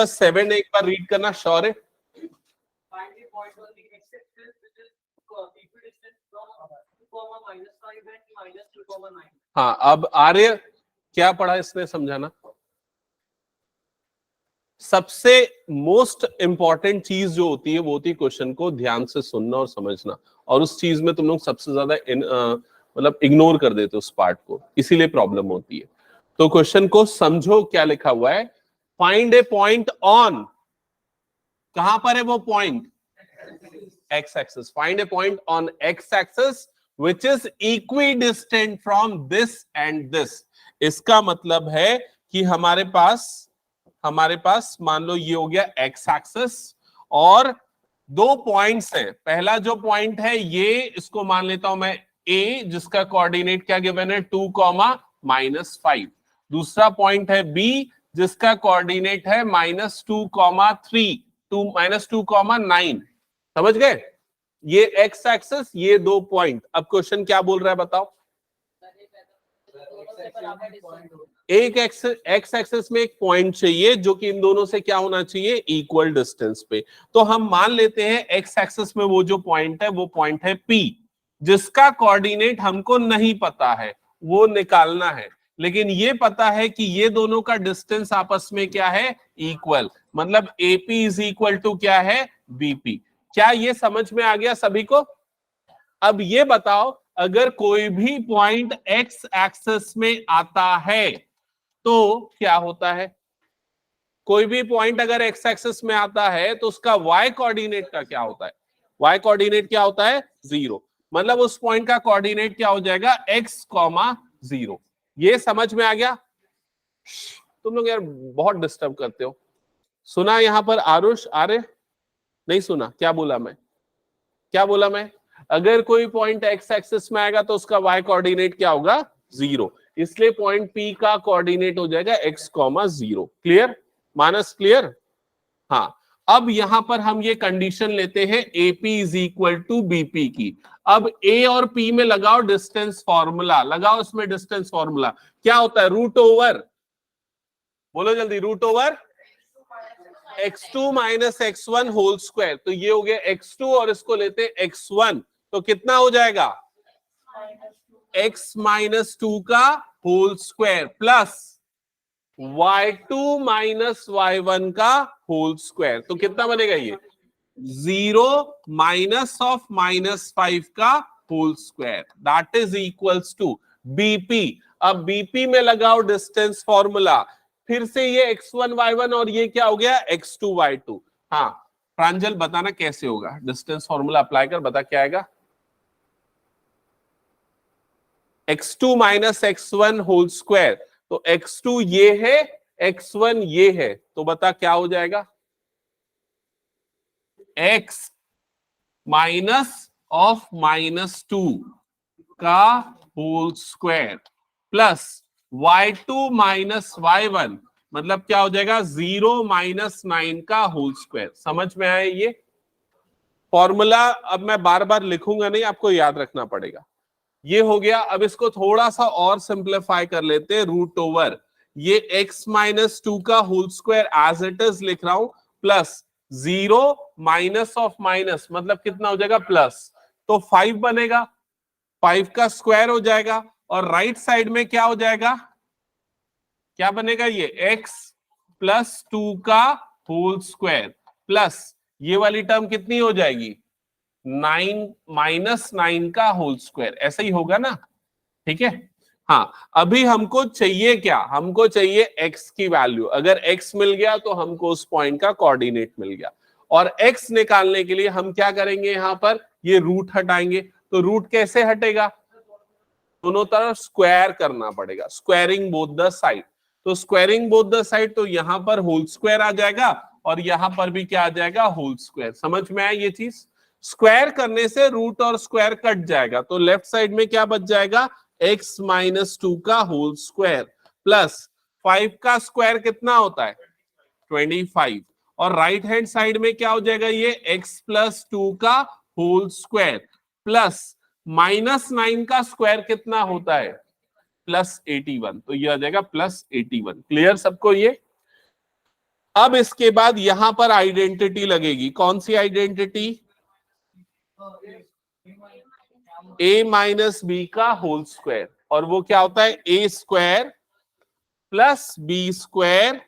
7 एक बार रीड करना श्योर है? हाँ, अब आर्य क्या पढ़ा इसने समझाना। सबसे मोस्ट इंपॉर्टेंट चीज जो होती है वो होती है क्वेश्चन को ध्यान से सुनना और समझना, और उस चीज में तुम लोग सबसे ज्यादा मतलब इग्नोर कर देते हो उस पार्ट को, इसीलिए प्रॉब्लम होती है। तो क्वेश्चन को समझो, क्या लिखा हुआ है, फाइंड ए पॉइंट ऑन, कहां पर है वो point, x axis, find A point on x axis which is equidistant from this and this. इसका मतलब है कि हमारे पास मान लो ये हो गया एक्स एक्सिस और दो पॉइंट्स हैं। पहला जो पॉइंट है ये, इसको मान लेता हूं मैं ए, जिसका कोऑर्डिनेट क्या गिवन है 2,-5। दूसरा पॉइंट है बी, जिसका कोऑर्डिनेट है -2,3, -2,9। समझ गए? ये एक्स एक्सिस, ये दो पॉइंट। अब क्वेश्चन क्या बोल रहा है बताओ। एक एक्स एक्सिस में एक पॉइंट चाहिए जो कि इन दोनों से क्या होना चाहिए, इक्वल डिस्टेंस पे। तो हम मान लेते हैं एक्स एक्सिस में वो जो पॉइंट है वो पॉइंट है पी, जिसका कोऑर्डिनेट हमको नहीं पता है, वो निकालना है। लेकिन ये पता है कि ये दोनों का डिस्टेंस आपस में क्या है, इक्वल। मतलब एपी इज इक्वल टू क्या है, बीपी। क्या ये समझ में आ गया सभी को? अब ये बताओ, अगर कोई भी पॉइंट एक्स एक्सिस में आता है तो क्या होता है? कोई भी पॉइंट अगर एक्स एक्सिस में आता है तो उसका वाई कोऑर्डिनेट का क्या होता है? वाई कोऑर्डिनेट क्या होता है, 0। मतलब उस पॉइंट का कोऑर्डिनेट क्या हो जाएगा, x,0। ये समझ में आ गया? तुम लोग यार बहुत डिस्टर्ब करते हो। सुना यहां पर आरुष, आर्य? नहीं सुना? क्या बोला मैं? अगर कोई पॉइंट एक्स एक्सिस में आएगा तो उसका वाई कोऑर्डिनेट क्या होगा, 0। इसलिए पॉइंट पी का कोऑर्डिनेट हो जाएगा x,0। क्लियर? मानस क्लियर? हाँ। अब यहां पर हम ये कंडीशन लेते हैं AP is equal to BP की। अब A और P में लगाओ डिस्टेंस फॉर्मूला, लगाओ इसमें डिस्टेंस फॉर्मूला। क्या होता है, रूट ओवर, बोलो जल्दी, root over x2 minus x1 whole square. तो ये हो गया x2 और इसको लेते हैं x1, तो कितना हो जाएगा, x माइनस 2 का whole square plus y2 minus y1 का होल स्क्वायर। तो कितना बनेगा ये, 0 माइनस ऑफ -5 का whole square, that is equals to BP. अब बीपी में लगाओ डिस्टेंस फॉर्मूला, फिर से ये x1 y1 और ये क्या हो गया, x2 y2। हाँ प्रांजल बताना कैसे होगा, डिस्टेंस फॉर्मूला अप्लाई कर, बता क्या आएगा। x2 minus x1 whole square, तो x2 ये है, x1 ये है, तो बता क्या हो जाएगा, x माइनस ऑफ -2 का whole square plus y2 minus y1, मतलब क्या हो जाएगा, 0 माइनस 9 का होल स्क्वायर। समझ में आया ये फॉर्मूला? अब मैं बार बार लिखूंगा नहीं, आपको याद रखना पड़ेगा। ये हो गया। अब इसको थोड़ा सा और सिंप्लीफाई कर लेते हैं, रूट ओवर ये x माइनस 2 का whole square as it is लिख रहा हूं, प्लस 0 माइनस ऑफ माइनस, मतलब कितना हो जाएगा, प्लस, तो 5 बनेगा, 5 का स्क्वायर हो जाएगा, और राइट साइड में क्या हो जाएगा, क्या बनेगा, ये x प्लस 2 का होल स्क्वायर प्लस ये वाली टर्म कितनी हो जाएगी, 9 माइनस 9 का होल स्क्वायर। ऐसा ही होगा ना, ठीक है। हाँ, अभी हमको चाहिए क्या, हमको चाहिए x की वैल्यू। अगर x मिल गया तो हमको उस पॉइंट का कोऑर्डिनेट मिल गया, और x निकालने के लिए हम क्या करेंगे, यहां पर ये रूट हटाएंगे। तो रूट कैसे हटेगा, दोनों तरफ स्क्वायर करना पड़ेगा, स्क्वायरिंग बोथ द साइड। तो स्क्वायरिंग बोथ द साइड, तो यहां पर होल स्क्वायर आ जाएगा और यहां पर भी क्या आ जाएगा, होल स्क्वायर। समझ में आया ये चीज? स्क्वायर करने से रूट और स्क्वायर कट जाएगा, तो लेफ्ट साइड में क्या बच जाएगा, x माइनस 2 का होल स्क्वायर प्लस 5 का स्क्वायर कितना होता है, 25, और राइट हैंड साइड में क्या हो जाएगा, ये x प्लस 2 का होल स्क्वायर प्लस -9 का स्क्वायर कितना होता है, +81, तो ये आ जाएगा +81। क्लियर सबको ये? अब इसके बाद यहां पर आइडेंटिटी लगेगी, कौन सी आइडेंटिटी? a माइनस बी का होल स्क्वायर, और वो क्या होता है? A square plus B square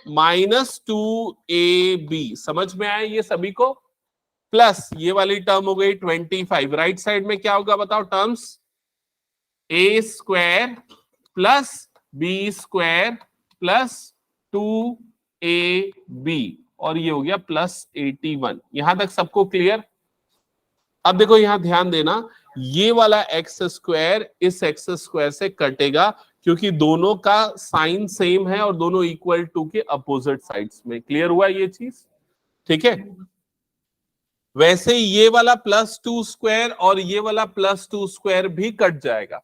minus 2ab। समझ में आया ये सभी को? प्लस ये वाली टर्म हो गई 25। राइट साइड में क्या होगा बताओ terms? A square plus B square plus 2ab, और ये हो गया प्लस 81। यहां तक सबको क्लियर? अब देखो यहां ध्यान देना, ये वाला एक्स स्क्वायर इस एक्स स्क्वायर से कटेगा, क्योंकि दोनों का साइन सेम है और दोनों इक्वल टू के अपोजिट साइड्स में। क्लियर हुआ ये चीज? ठीक है। वैसे ये वाला +2 स्क्वायर और ये वाला +2 स्क्वायर भी कट जाएगा,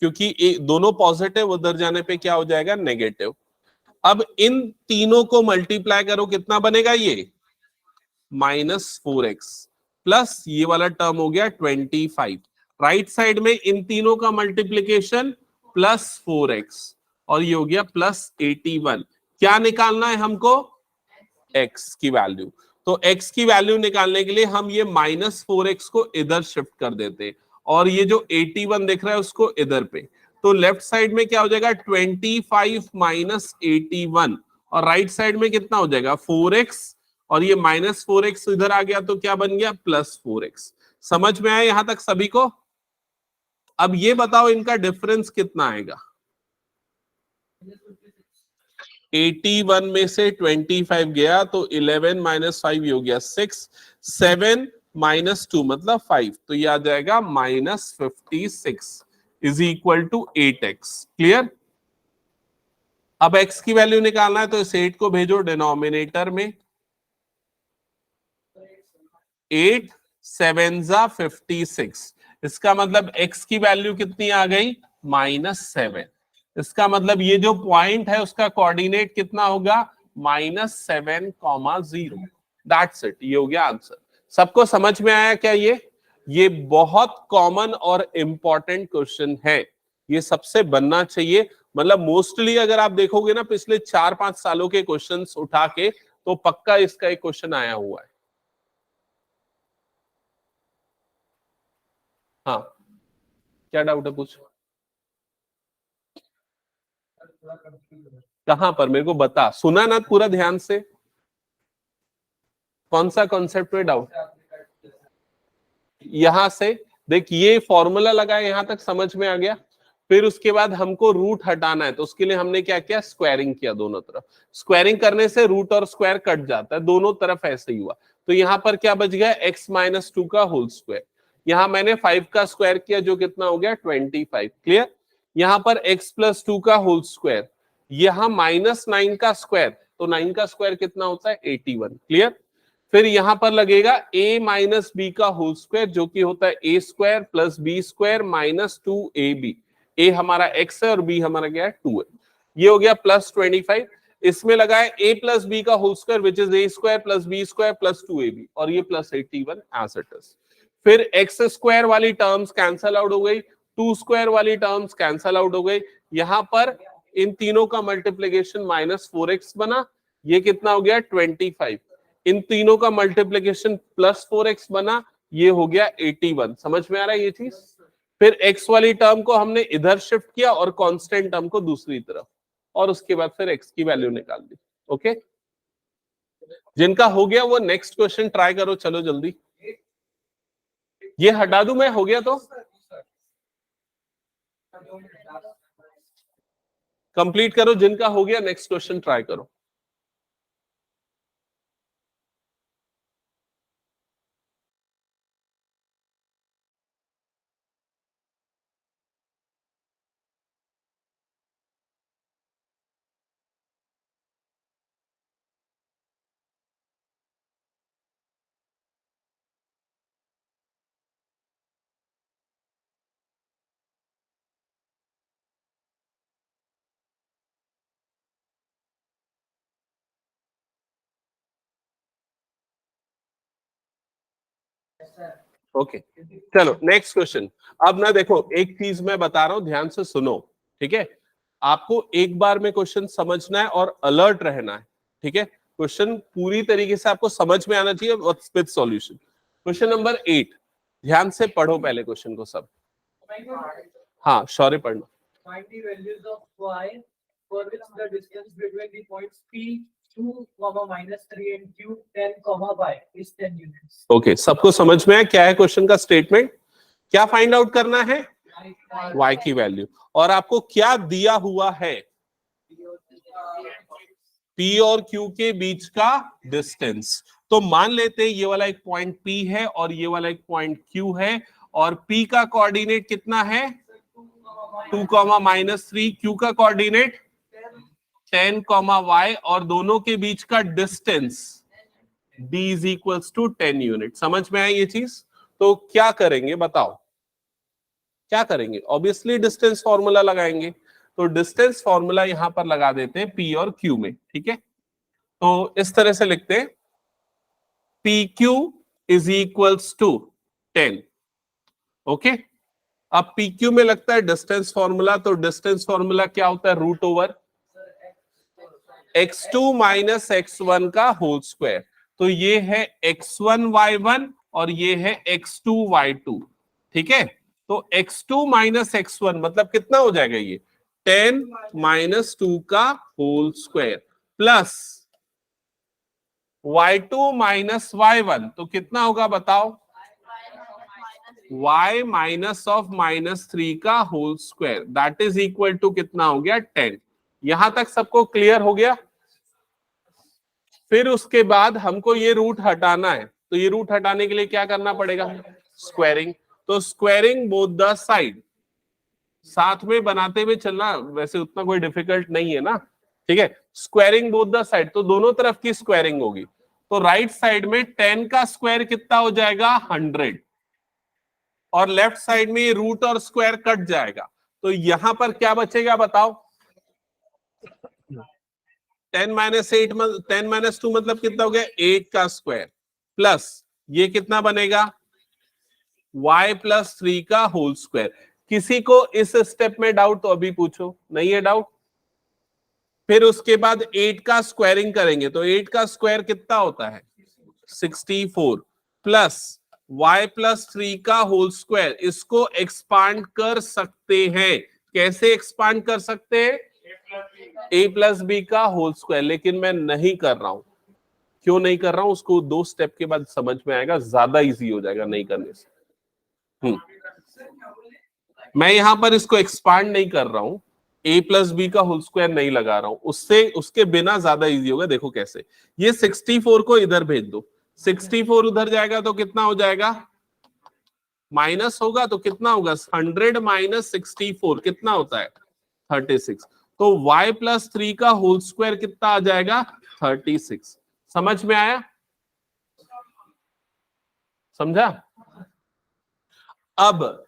क्योंकि दोनों पॉजिटिव, उधर जाने पे क्या हो जाएगा? नेगेटिव। अब इन तीनों को मल्टीप्लाई करो, कितना बनेगा? ये -4x प्लस ये वाला टर्म हो गया 25। राइट साइड में इन तीनों का मल्टीप्लीकेशन +4x, और ये हो गया +81। क्या निकालना है हमको? x की वैल्यू। तो x की वैल्यू निकालने के लिए हम ये -4x को इधर शिफ्ट कर देते, और ये जो 81 दिख रहा है उसको इधर पे। तो लेफ्ट साइड में क्या हो जाएगा? 25 माइनस 81, और राइट साइड में कितना हो जाएगा? 4x, और ये -4x इधर आ गया तो क्या बन गया? +4x। समझ में आया यहां तक सभी को? अब ये बताओ इनका डिफरेंस कितना आएगा? 81 में से 25 गया तो 11 माइनस 5 हो गया 6, 7 माइनस 2 मतलब 5, तो ये आ जाएगा -56 is equal to 8x। Clear? अब x की वैल्यू निकालना है तो इस 8 को भेजो डिनोमिनेटर में। 8 7 जा 56, इसका मतलब x की वैल्यू कितनी आ गई? -7। इसका मतलब ये जो पॉइंट है उसका कोऑर्डिनेट कितना होगा? -7,0। दैट्स इट, ये हो गया आंसर। सबको समझ में आया क्या? ये बहुत कॉमन और इंपॉर्टेंट क्वेश्चन है, ये सबसे बनना चाहिए। मतलब मोस्टली अगर आप देखोगे ना पिछले 4-5 सालों के क्वेश्चंस उठा के, तो पक्का इसका एक क्वेश्चन आया हुआ है। हाँ, क्या डाउट है? पूछ। कहां पर? मेरे को बता, सुना ना पूरा ध्यान से। कौन सा कॉन्सेप्ट पे डाउट? यहां से देख, ये फॉर्मूला लगा है, यहां तक समझ में आ गया। फिर उसके बाद हमको रूट हटाना है, तो उसके लिए हमने क्या किया? स्क्वायरिंग किया दोनों तरफ। स्क्वायरिंग करने से रूट और स्क्वायर कट जाता है, दोनों तरफ ऐसे ही हुआ। तो यहां पर क्या बच गया? x-2 का होल स्क्वायर। यहां मैंने 5 का स्क्वायर किया, जो कितना हो गया? 25। क्लियर? यहां पर x+2 का होल स्क्वायर, यहां -9 का स्क्वायर, तो 9 का स्क्वायर कितना होता है? 81। क्लियर? फिर यहां पर लगेगा a माइनस बी का होल स्क्वायर, जो कि होता है a square plus B square minus 2ab। a हमारा x है और b हमारा क्या है? 2 है। ये हो गया +25। इसमें लगा है a प्लस बी का whole square which is a square plus B square plus 2ab, और ये +81 एज इट इज। फिर x स्क्वायर वाली टर्म्स कैंसल आउट हो गई, 2 स्क्वायर वाली टर्म्स कैंसल आउट हो गई। यहां पर इन तीनों का मल्टीप्लीकेशन -4x बना, ये कितना हो गया? 25। इन तीनों का मल्टीप्लीकेशन +4x बना, ये हो गया 81। समझ में आ रहा है ये चीज? फिर x वाली टर्म को हमने इधर शिफ्ट किया और कांस्टेंट टर्म को दूसरी तरफ, और उसके बाद फिर x की वैल्यू निकाल दी। ओके, जिनका हो गया वो नेक्स्ट क्वेश्चन ट्राई करो। चलो जल्दी, ये हटा दूं मैं? हो गया तो कंप्लीट करो, जिनका हो गया नेक्स्ट क्वेश्चन ट्राई करो। ओके, चलो नेक्स्ट क्वेश्चन। अब ना देखो, एक चीज मैं बता रहा हूं, ध्यान से सुनो। ठीक है? आपको एक बार में क्वेश्चन समझना है और अलर्ट रहना है। ठीक है, क्वेश्चन पूरी तरीके से आपको समझ में आना चाहिए विद सॉल्यूशन। क्वेश्चन नंबर 8, ध्यान से पढ़ो पहले क्वेश्चन को सब। हाँ शौर्य पढ़ना। Find the values of y for which the distance between the points p 2, -3 and q 10, y is 10 units. Okay, सबको समझ में है क्या है क्वेश्चन का स्टेटमेंट? क्या फाइंड आउट करना है? y की वैल्यू। और आपको क्या दिया हुआ है? p और q के बीच का डिस्टेंस। तो मान लेते हैं ये वाला एक पॉइंट p है और ये वाला एक पॉइंट q है, और p का कोऑर्डिनेट कितना है? 2, -3, q का कोऑर्डिनेट 10, y, और दोनों के बीच का distance d is equals to 10 unit. समझ में आया ये चीज? तो क्या करेंगे बताओ, क्या करेंगे? ऑब्वियसली डिस्टेंस फॉर्मूला लगाएंगे। तो डिस्टेंस फॉर्मूला यहां पर लगा देते हैं p और q में, ठीक है? तो इस तरह से लिखते हैं pq is equals to 10। Okay, अब pq में लगता है डिस्टेंस फॉर्मूला, तो डिस्टेंस फॉर्मूला क्या होता है? Root over x2 minus x1 का होल स्क्वायर। तो ये है x1 y1 और ये है x2 y2, ठीक है? तो x2 माइनस x1 मतलब कितना हो जाएगा? ये 10 माइनस 2 का whole square plus y2 minus y1, तो कितना होगा बताओ? y माइनस ऑफ -3 का whole square, that is equal to कितना हो गया? 10। यहां तक सबको क्लियर हो गया? फिर उसके बाद हमको ये रूट हटाना है, तो ये रूट हटाने के लिए क्या करना पड़ेगा? स्क्वायरिंग। तो स्क्वायरिंग बोथ द साइड, साथ में बनाते हुए चलना, वैसे उतना कोई डिफिकल्ट नहीं है ना, ठीक है? स्क्वायरिंग बोथ द साइड, तो दोनों तरफ की स्क्वायरिंग होगी। तो राइट साइड में 10 का स्क्वायर कितना हो जाएगा? 100, और लेफ्ट साइड में ये रूट और स्क्वायर कट जाएगा। तो यहां पर क्या बचेगा बताओ? 10 माइनस 2 मतलब कितना हो गया? 8 का स्क्वायर प्लस ये कितना बनेगा? y प्लस 3 का होल स्क्वायर। किसी को इस स्टेप में डाउट? तो अभी पूछो, नहीं है डाउट? फिर उसके बाद 8 का स्क्वायरिंग करेंगे, तो 8 का स्क्वायर कितना होता है? 64 प्लस y प्लस 3 का होल स्क्वायर। इसको एक्सपांड कर सकते हैं, कैसे एक्सपांड कर सकते हैं? a प्लस बी का होल स्क्वायर, लेकिन मैं नहीं कर रहा हूं। क्यों नहीं कर रहा हूं? उसको 2 स्टेप के बाद समझ में आएगा, ज्यादा इजी हो जाएगा नहीं करने से। मैं यहां पर इसको एक्सपांड नहीं कर रहा हूं, a प्लस बी का होल स्क्वायर नहीं लगा रहा हूं, उससे उसके बिना ज्यादा इजी होगा। देखो कैसे, ये 64 को इधर भेज दो, 64 उधर जाएगा तो कितना हो जाएगा? माइनस होगा तो कितना होगा? 100 माइनस 64 कितना होता है? 36। तो y प्लस 3 का होल स्क्वायर कितना आ जाएगा? 36। समझ में आया? समझा? अब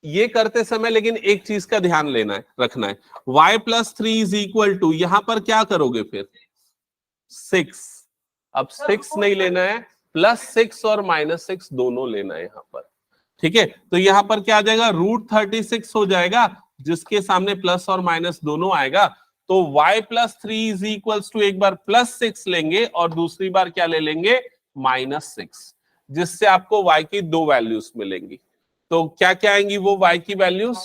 ये करते समय लेकिन एक चीज का ध्यान लेना है, रखना है। y plus 3 is equal to, यहां पर क्या करोगे फिर? 6। अब 6 नहीं लेना है, +6 और -6 दोनों लेना है यहां पर, ठीक है? तो यहां पर क्या आ जाएगा? √36 हो जाएगा, जिसके सामने प्लस और माइनस दोनों आएगा। तो y plus 3 is equals to, एक बार +6 लेंगे और दूसरी बार क्या ले लेंगे? -6, जिससे आपको y की 2 वैल्यूज मिलेंगी। तो क्या क्या आएंगी वो y की वैल्यूज?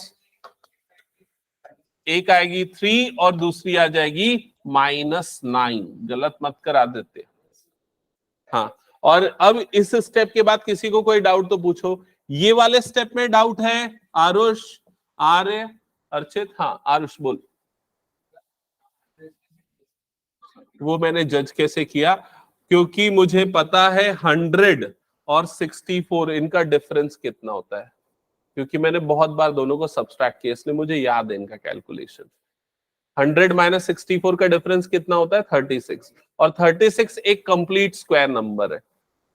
एक आएगी 3 और दूसरी आ जाएगी -9। गलत मत करा देते। हाँ, और अब इस स्टेप के बाद किसी को कोई डाउट तो पूछो। ये वाले स्टेप में डाउट है? आरुष, आर्य, अर्चित? हाँ आरुष बोल। वो मैंने जज कैसे किया? क्योंकि मुझे पता है 100 और 64 इनका डिफरेंस कितना होता है, क्योंकि मैंने बहुत बार दोनों को सब्सट्रैक्ट किया, इसलिए मुझे याद है इनका कैलकुलेशन। 100 माइनस 64 का डिफरेंस कितना होता है? 36, और 36 एक कंप्लीट स्क्वायर नंबर है,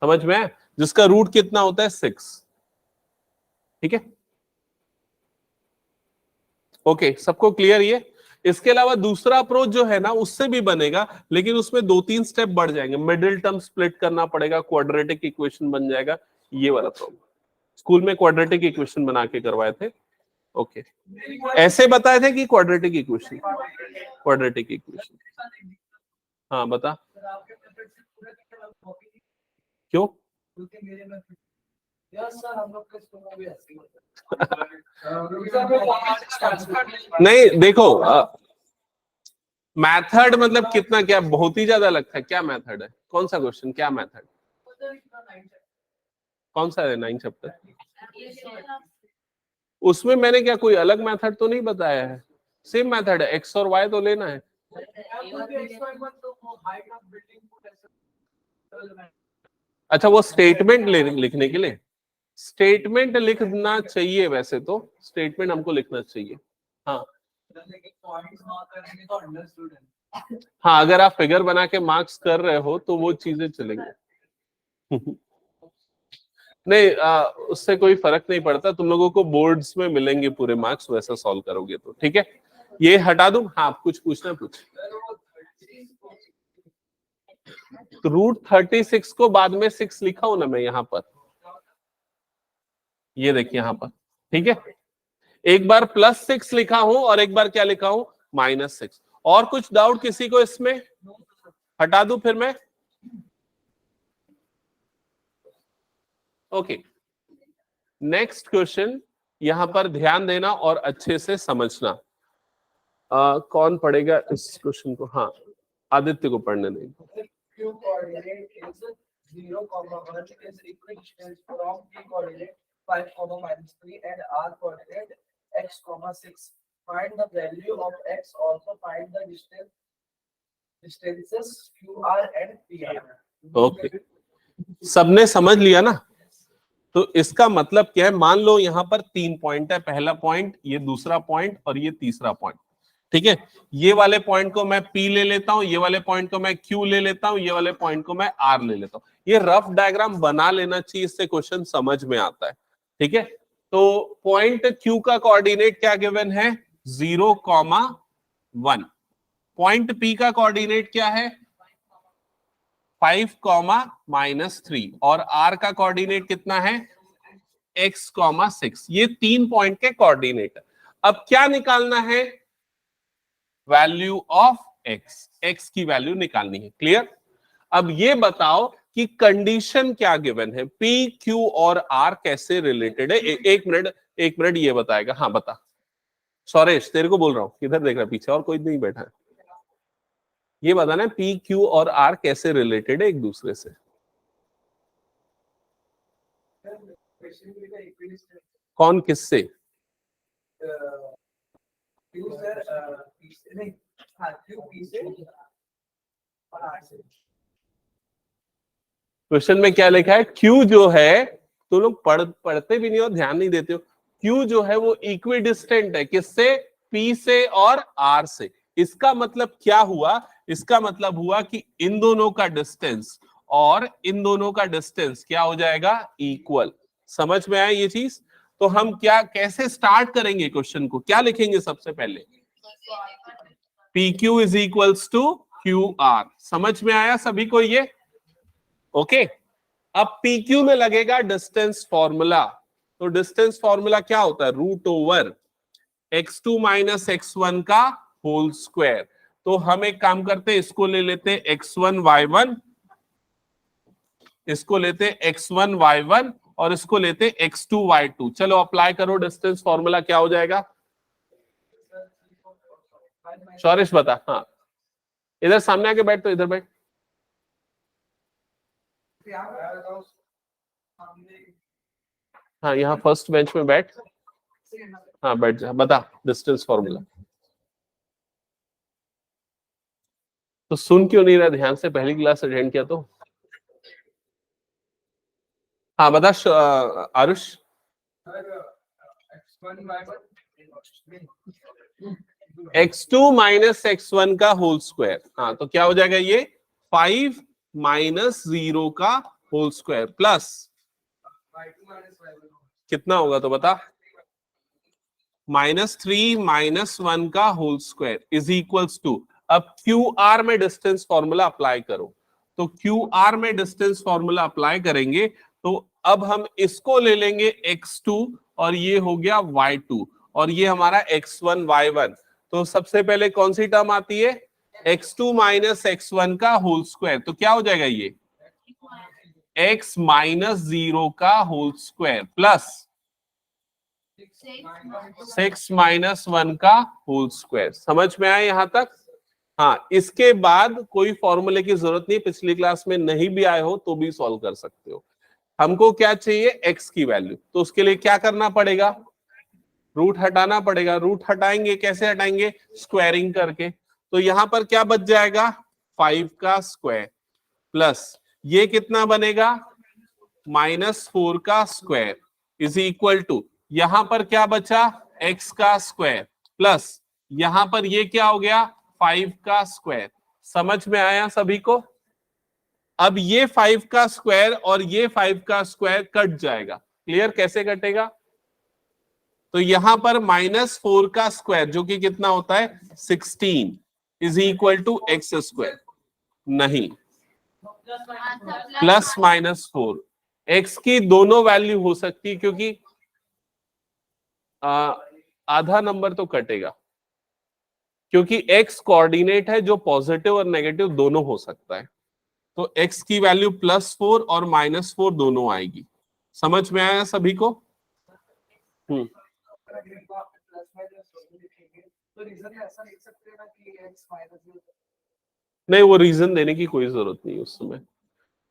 समझ में? जिसका रूट कितना होता है? 6, ठीक है? ओके, सबको क्लियर ये? इसके अलावा दूसरा अप्रोच जो है ना, उससे भी बनेगा, लेकिन उसमें 2-3 स्टेप बढ़ जाएंगे। मिडिल टर्म स्प्लिट करना पड़ेगा, क्वाड्रेटिक इक्वेशन बन जाएगा, ये वाला प्रॉब्लम। स्कूल में क्वाड्रेटिक इक्वेशन बना के करवाए थे। ओके, ऐसे बताए थे कि क्वाड्रेटिक इक्वेशन? क्वाड्रेटिक इक्वेशन, हाँ बता। सर आपके मेथड से पूरा का कॉपी क्यों? क्योंकि मेरे मेथड यस सर हम लोग के स्कूल में भी ऐसे ही होता है। नहीं देखो, मेथड मतलब कितना, क्या बहुत ही ज्यादा लगता है? क्या मेथड है? कौन सा क्वेश्चन, क्या मेथड? कौन सा है 9 चैप्टर? उसमें मैंने क्या कोई अलग मेथड तो नहीं बताया है, सेम मेथड है, एक्स और वाई तो लेना है। अच्छा, वो स्टेटमेंट लिखने के लिए स्टेटमेंट लिखना चाहिए, वैसे तो स्टेटमेंट हमको लिखना चाहिए। हाँ हाँ, अगर आप फिगर बना के मार्क्स कर रहे हो तो वो चीजें चलेंगी। नहीं, उससे कोई फर्क नहीं पड़ता, तुम लोगों को बोर्ड्स में मिलेंगे पूरे मार्क्स, वैसा सॉल्व करोगे तो ठीक है। ये हटा दूं? हाँ, कुछ पूछना पूछ। तो √36 को बाद में 6 लिखा हूं ना मैं यहाँ पर, ये देखिए यहाँ पर, ठीक है। एक बार +6 लिखा हूं और एक बार क्या लिखा हूं, -6। और कुछ डाउट किसी को इसमें? हटा दूं फिर मैं? ओके, नेक्स्ट क्वेश्चन, यहां पर ध्यान देना और अच्छे से समझना। कौन पढ़ेगा इस क्वेश्चन को? हाँ, आदित्य को पढ़ने देंगे। Q coordinate is 0, 1 is equidistant from P coordinate 5, -3 and R coordinate x, 6. Find the value of x. Also find the distances QR and PR. Okay, सबने समझ लिया ना? तो इसका मतलब क्या है, मान लो यहाँ पर 3 पॉइंट है, पहला पॉइंट, ये दूसरा पॉइंट और ये तीसरा पॉइंट, ठीक है। ये वाले पॉइंट को मैं P ले लेता हूं, ये वाले पॉइंट को मैं Q ले लेता हूं, ये वाले पॉइंट को मैं R ले लेता हूं। ये रफ डायग्राम बना लेना चाहिए, इससे क्वेश्चन समझ में आता है, ठीक है। तो पॉइंट Q का कोऑर्डिनेट क्या गिवन है, 0, 1। पॉइंट P का कोऑर्डिनेट क्या है, 5, -3 और R का कोऑर्डिनेट कितना है, x, 6। ये 3 पॉइंट के कोऑर्डिनेट। अब क्या निकालना है, वैल्यू ऑफ x की वैल्यू निकालनी है, क्लियर। अब ये बताओ कि कंडीशन क्या गिवन है, P, Q और R कैसे रिलेटेड है। एक मिनट ये बताएगा। हाँ बता सौरेश, तेरे को बोल रहा हूं, किधर देख रहा, पीछे और कोई नहीं बैठा है। ये बताना है P, Q और R कैसे रिलेटेड है एक दूसरे से। कौन किससे? क्वेश्चन में क्या लिखा है, Q जो है, तो लोग पढ़ते भी नहीं और ध्यान नहीं देते हो। Q जो है वो इक्विडिस्टेंट है, किससे, P से और R से। इसका मतलब क्या हुआ, इसका मतलब हुआ कि इन दोनों का डिस्टेंस और इन दोनों का डिस्टेंस क्या हो जाएगा, इक्वल। समझ में आया ये चीज? तो हम क्या, कैसे स्टार्ट करेंगे क्वेश्चन को, क्या लिखेंगे सबसे पहले, PQ is equals to QR। समझ में आया सभी को ये? ओके, अब PQ में लगेगा डिस्टेंस फॉर्मूला। तो डिस्टेंस फॉर्मूला क्या होता है, √x2 - x1 का होल स्क्वायर। तो हम एक काम करते हैं, इसको ले लेते हैं x1 y1, इसको लेते हैं x1 y1 और इसको लेते हैं x2 y2। चलो अप्लाई करो डिस्टेंस फॉर्मूला, क्या हो जाएगा? शौरेश बता। हाँ, इधर सामने आके बैठ, तो इधर बैठ। हाँ, यहाँ फर्स्ट बेंच में बैठ। हाँ बैठ जा, बता डिस्टेंस फॉर्मूला। तो सुन क्यों नहीं रहा ध्यान से, पहली क्लास अटेंड किया तो। हाँ बता आरुष। x2 - x1 का होल स्क्वायर। हाँ, तो क्या हो जाएगा ये, 5 - 0 का होल स्क्वायर प्लस कितना होगा तो बता, -3 - 1 का whole square is equals to. अब QR में डिस्टेंस फॉर्मूला अप्लाई करो। तो QR में डिस्टेंस फॉर्मूला अप्लाई करेंगे तो अब हम इसको ले लेंगे x2 और ये हो गया y2 और ये हमारा x1 y1। तो सबसे पहले कौन सी टर्म आती है, x2 माइनस x1 का होल स्क्वायर, तो क्या हो जाएगा ये x माइनस 0 का होल स्क्वायर प्लस 6 माइनस 1 का होल स्क्वायर। समझ में आया यहां तक? हाँ, इसके बाद कोई फॉर्मूले की जरूरत नहीं, पिछली क्लास में नहीं भी आए हो तो भी सॉल्व कर सकते हो। हमको क्या चाहिए, x की वैल्यू, तो उसके लिए क्या करना पड़ेगा, रूट हटाना पड़ेगा। रूट हटाएंगे, कैसे हटाएंगे, स्क्वायरिंग करके। तो यहां पर क्या बच जाएगा, 5 का स्क्वायर प्लस ये कितना बनेगा, -4 का स्क्वायर इज इक्वल टू, यहां पर क्या बचा, x का स्क्वायर प्लस यहां पर ये क्या हो गया, 5 का स्क्वायर। समझ में आया सभी को? अब ये 5 का स्क्वायर और ये 5 का स्क्वायर कट जाएगा। क्लियर, कैसे कटेगा, तो यहां पर -4 का स्क्वायर जो कि कितना होता है 16 is equal to X square, नहीं प्लस -4। एक्स की दोनों वैल्यू हो सकती है क्योंकि आधा नंबर तो कटेगा, क्योंकि x कोऑर्डिनेट है जो पॉजिटिव और नेगेटिव दोनों हो सकता है। तो x की वैल्यू +4 और -4 दोनों आएगी। समझ में आया सभी को? प्लस माइनस लिखेंगे तो रीजन ऐसा लिख सकते हैं ना कि x माइनस, नहीं, वो रीजन देने की कोई जरूरत नहीं उस समय।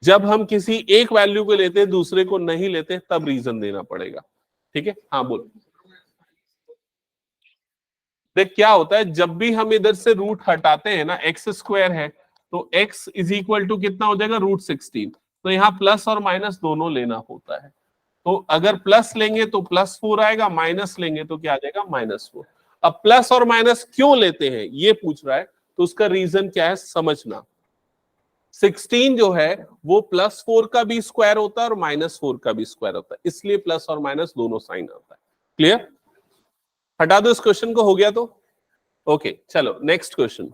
जब हम किसी एक वैल्यू को लेते हैं दूसरे को नहीं लेते तब रीजन देना पड़ेगा। ठीक है, हाँ बोल। देख क्या होता है, जब भी हम इधर से रूट हटाते हैं ना, एक्स स्क्वायर है तो x इज इक्वल टू कितना हो जाएगा, √16। तो यहाँ प्लस और माइनस दोनों लेना होता है। तो अगर प्लस लेंगे तो +4 आएगा, माइनस लेंगे तो क्या आ जाएगा, -4। अब प्लस और माइनस क्यों लेते हैं ये पूछ रहा है, तो उसका रीजन क्या है समझना। 16 जो है वो +4 का भी स्क्वायर होता है और -4 का भी स्क्वायर होता है, इसलिए प्लस और माइनस दोनों साइन आता है। क्लियर, हटा दो इस क्वेश्चन को, हो गया तो ओके। चलो नेक्स्ट क्वेश्चन,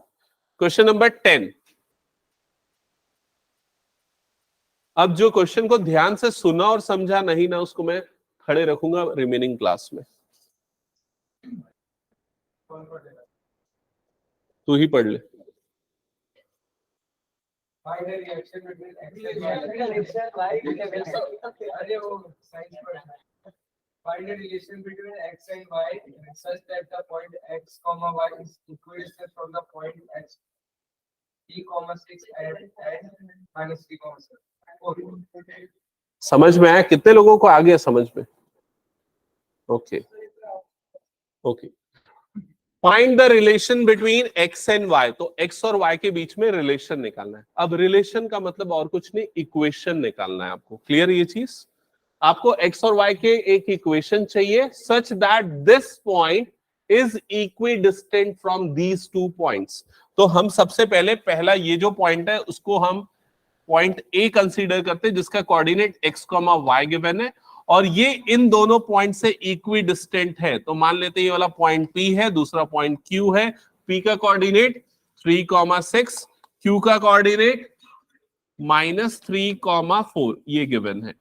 क्वेश्चन नंबर 10। अब जो क्वेश्चन को ध्यान से सुना और समझा नहीं ना, उसको मैं खड़े रखूंगा रिमेनिंग क्लास में। तू ही पढ़ ले। find the reaction between find the relation between x and y such that the point x comma y is equidistant from the point x t comma 6 and minus t comma 7. समझ में आया? कितने लोगों को आ गया समझ में? Okay okay. Find the relation between x and y, तो x और y के बीच में रिलेशन निकालना है। अब रिलेशन का मतलब और कुछ नहीं, इक्वेशन निकालना है आपको। क्लियर ये चीज? आपको x और y के एक इक्वेशन चाहिए such that this point is equidistant from these 2 points. तो हम सबसे पहले पहला ये जो पॉइंट है उसको हम पॉइंट ए कंसीडर करते हैं जिसका कोऑर्डिनेट x, y गिवन है और ये इन दोनों पॉइंट से इक्विडिस्टेंट है। तो मान लेते हैं ये वाला पॉइंट P है, दूसरा पॉइंट Q है। P का कोऑर्डिनेट 3,6, Q का कोऑर्डिनेट -3,4 ये गिवन है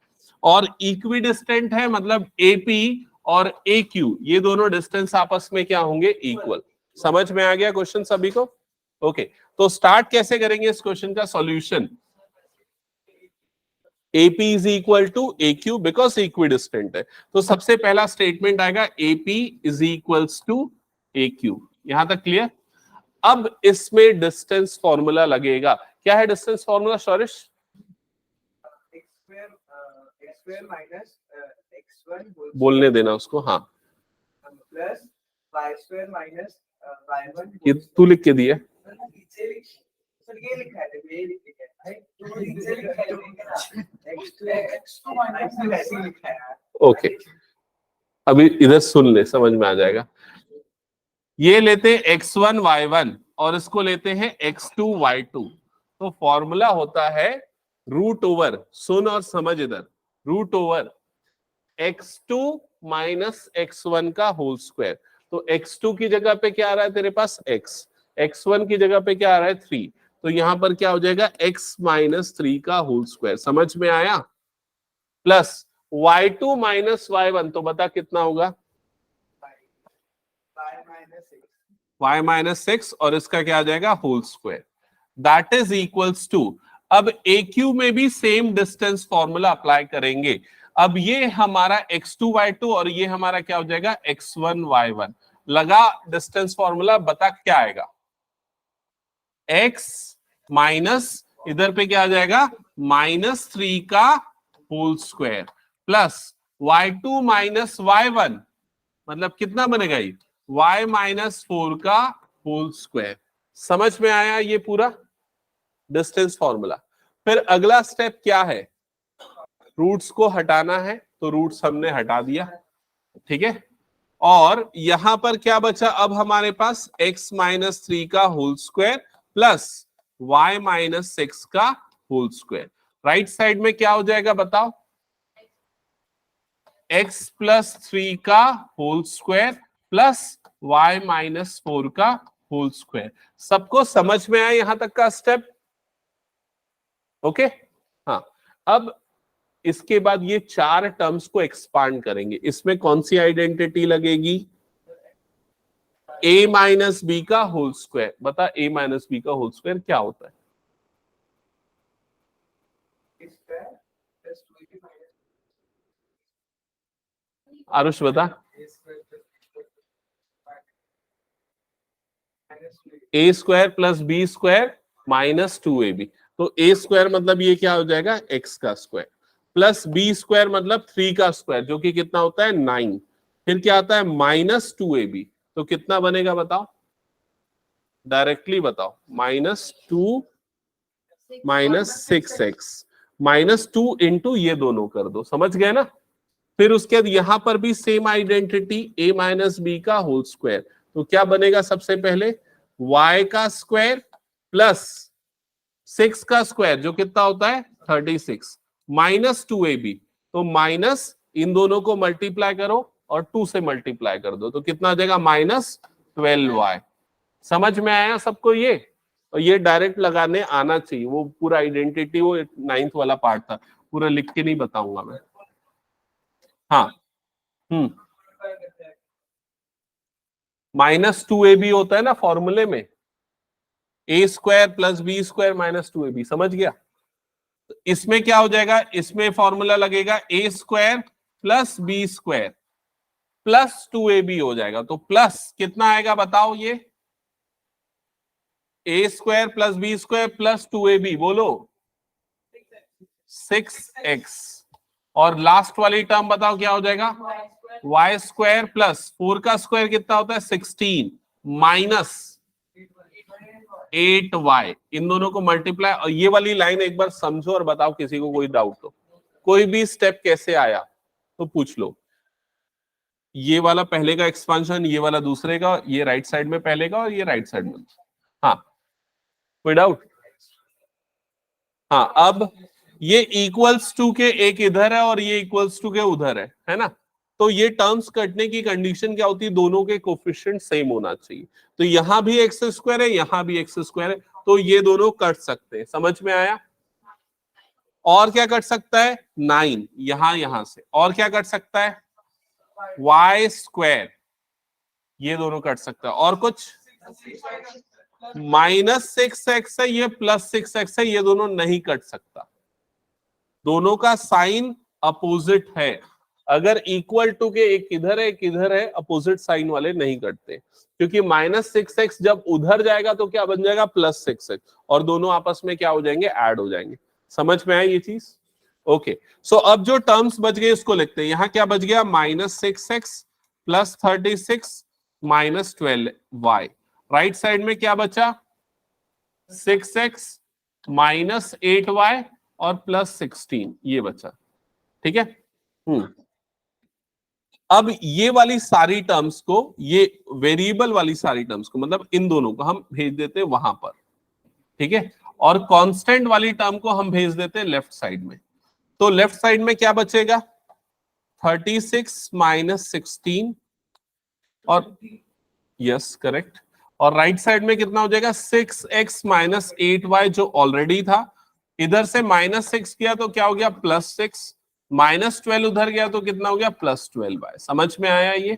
और इक्विडिस्टेंट है, मतलब AP और AQ ये दोनों डिस्टेंस आपस में क्या होंगे, इक्वल। समझ में आ गया क्वेश्चन सभी को? ओके, तो स्टार्ट कैसे करेंगे इस क्वेश्चन का solution. AP is equal to AQ because equidistant है, तो सबसे पहला स्टेटमेंट आएगा AP is equals to AQ। यहां तक क्लियर? अब इसमें डिस्टेंस फॉर्मूला लगेगा। क्या है distance formula Shaurish? x square minus x1 बोलने देना उसको। हाँ, plus y square minus y1 ये तू लिख के दिया। सर ये लिखा है, ये लिखा है तो नीचे लिखा है x2 minus लिखा है। ओके, अभी इधर सुन ले, समझ में आ जाएगा। ये लेते हैं x1 y1 और इसको लेते हैं x2 y2। तो फॉर्मूला होता है √, सुन और समझ इधर, √, x2 माइनस x1 का होल स्क्वायर। तो x2 की जगह पे क्या आ रहा है तेरे पास x, x1 की जगह पे क्या आ रहा है 3, तो यहां पर क्या हो जाएगा x -3 का होल स्क्वायर। समझ में आया? प्लस y2 माइनस y1, तो बता कितना होगा, y minus 6 y माइनस 6 और इसका क्या आ जाएगा whole square, that is equals to, अब AQ में भी सेम डिस्टेंस फॉर्मूला अप्लाई करेंगे। अब ये हमारा x2 y2 और ये हमारा क्या हो जाएगा x1 y1, लगा डिस्टेंस फॉर्मूला, बता क्या आएगा, x माइनस इधर पे क्या आ जाएगा -3 का whole square plus y2 minus y1, मतलब कितना बनेगा ये y माइनस 4 का होल स्क्वायर। समझ में आया ये पूरा डिस्टेंस फॉर्मूला। फिर अगला स्टेप क्या है, रूट्स को हटाना है, तो रूट्स हमने हटा दिया, ठीक है। और यहां पर क्या बचा अब हमारे पास x माइनस 3 का whole square plus y minus 6 का होल स्क्वायर। राइट साइड में क्या हो जाएगा बताओ, x प्लस 3 का whole square plus y minus 4 का होल स्क्वायर। सबको समझ में आया यहां तक का स्टेप, ओके। हाँ, अब इसके बाद ये चार टर्म्स को एक्सपांड करेंगे, इसमें कौन सी आइडेंटिटी लगेगी, a माइनस बी का होल स्क्वायर। बता a माइनस बी का होल स्क्वायर क्या होता है, आरुष बता। a square plus B square minus 2ab, तो a स्क्वायर मतलब ये क्या हो जाएगा x का स्क्वायर प्लस b स्क्वायर मतलब 3 का स्क्वायर जो कि कितना होता है 9, फिर क्या आता है माइनस 2ab, तो कितना बनेगा बताओ, डायरेक्टली बताओ, -2 माइनस 6x -2 इंटू ये दोनों कर दो, समझ गए ना। फिर उसके बाद यहां पर भी same identity a minus B का होल स्क्वायर, तो क्या बनेगा सबसे पहले y का स्क्वायर प्लस 6 का स्क्वायर जो कितना होता है 36 माइनस 2ab, तो माइनस इन दोनों को मल्टीप्लाई करो और 2 से मल्टीप्लाई कर दो, तो कितना आ जाएगा -12y। समझ में आया सबको ये, और ये डायरेक्ट लगाने आना चाहिए, वो पूरा आइडेंटिटी वो 9th वाला पार्ट था, पूरा लिख के नहीं बताऊंगा मैं। हाँ, -2ab होता है ना फॉर्मूले में, a square plus B square -2ab, समझ गया। तो इसमें क्या हो जाएगा, इसमें फॉर्मूला लगेगा a square plus B square plus 2ab हो जाएगा, तो प्लस कितना आएगा बताओ, ये a square plus B square plus 2ab, बोलो 6x, और लास्ट वाली टर्म बताओ क्या हो जाएगा, y स्क्वायर प्लस 4 का स्क्वायर कितना होता है 16 माइनस 8y, इन दोनों को मल्टीप्लाई। और ये वाली लाइन एक बार समझो और बताओ किसी को कोई डाउट हो, कोई भी स्टेप कैसे आया तो पूछ लो। ये वाला पहले का एक्सपांशन, ये वाला दूसरे का, ये राइट साइड में पहले का और ये राइट साइड में, हाँ कोई डाउट। हाँ, अब ये इक्वल्स टू के एक इधर है और ये इक्वल्स टू के उधर है ना, तो ये टर्म्स कटने की कंडीशन क्या होती है, दोनों के कोफिशिएंट सेम होना चाहिए। तो यहां भी एक्स स्क्वायर है, यहां भी एक्स स्क्वायर है, तो ये दोनों कट सकते हैं, समझ में आया। और क्या कट सकता है 9 यहां से, और क्या कट सकता है y स्क्वायर, ये दोनों कट सकता है, और कुछ -6x है, ये +6x है, ये दोनों नहीं कट सकता, दोनों का साइन अपोजिट है। अगर इक्वल टू के एक इधर है एक इधर है, अपोजिट साइन वाले नहीं कटते, क्योंकि -6x जब उधर जाएगा तो क्या बन जाएगा +6x, और दोनों आपस में क्या हो जाएंगे ऐड हो जाएंगे। समझ में आया ये चीज, ओके। सो अब जो टर्म्स बच गए उसको लिखते हैं। यहां क्या बच गया -6x + 36 -12y। राइट साइड में क्या बचा 6x -8y और +16 ये बचा, ठीक है। अब ये वाली सारी टर्म्स को, ये वेरिएबल वाली सारी टर्म्स को, मतलब इन दोनों को हम भेज देते वहां पर, ठीक है, और कांस्टेंट वाली टर्म को हम भेज देते लेफ्ट साइड में। तो लेफ्ट साइड में क्या बचेगा 36 -16 और यस करेक्ट, और राइट साइड में कितना हो जाएगा 6x -8y जो ऑलरेडी था, इधर से -6 किया तो क्या हो गया +6, -12 उधर गया तो कितना हो गया +12y। समझ में आया ये,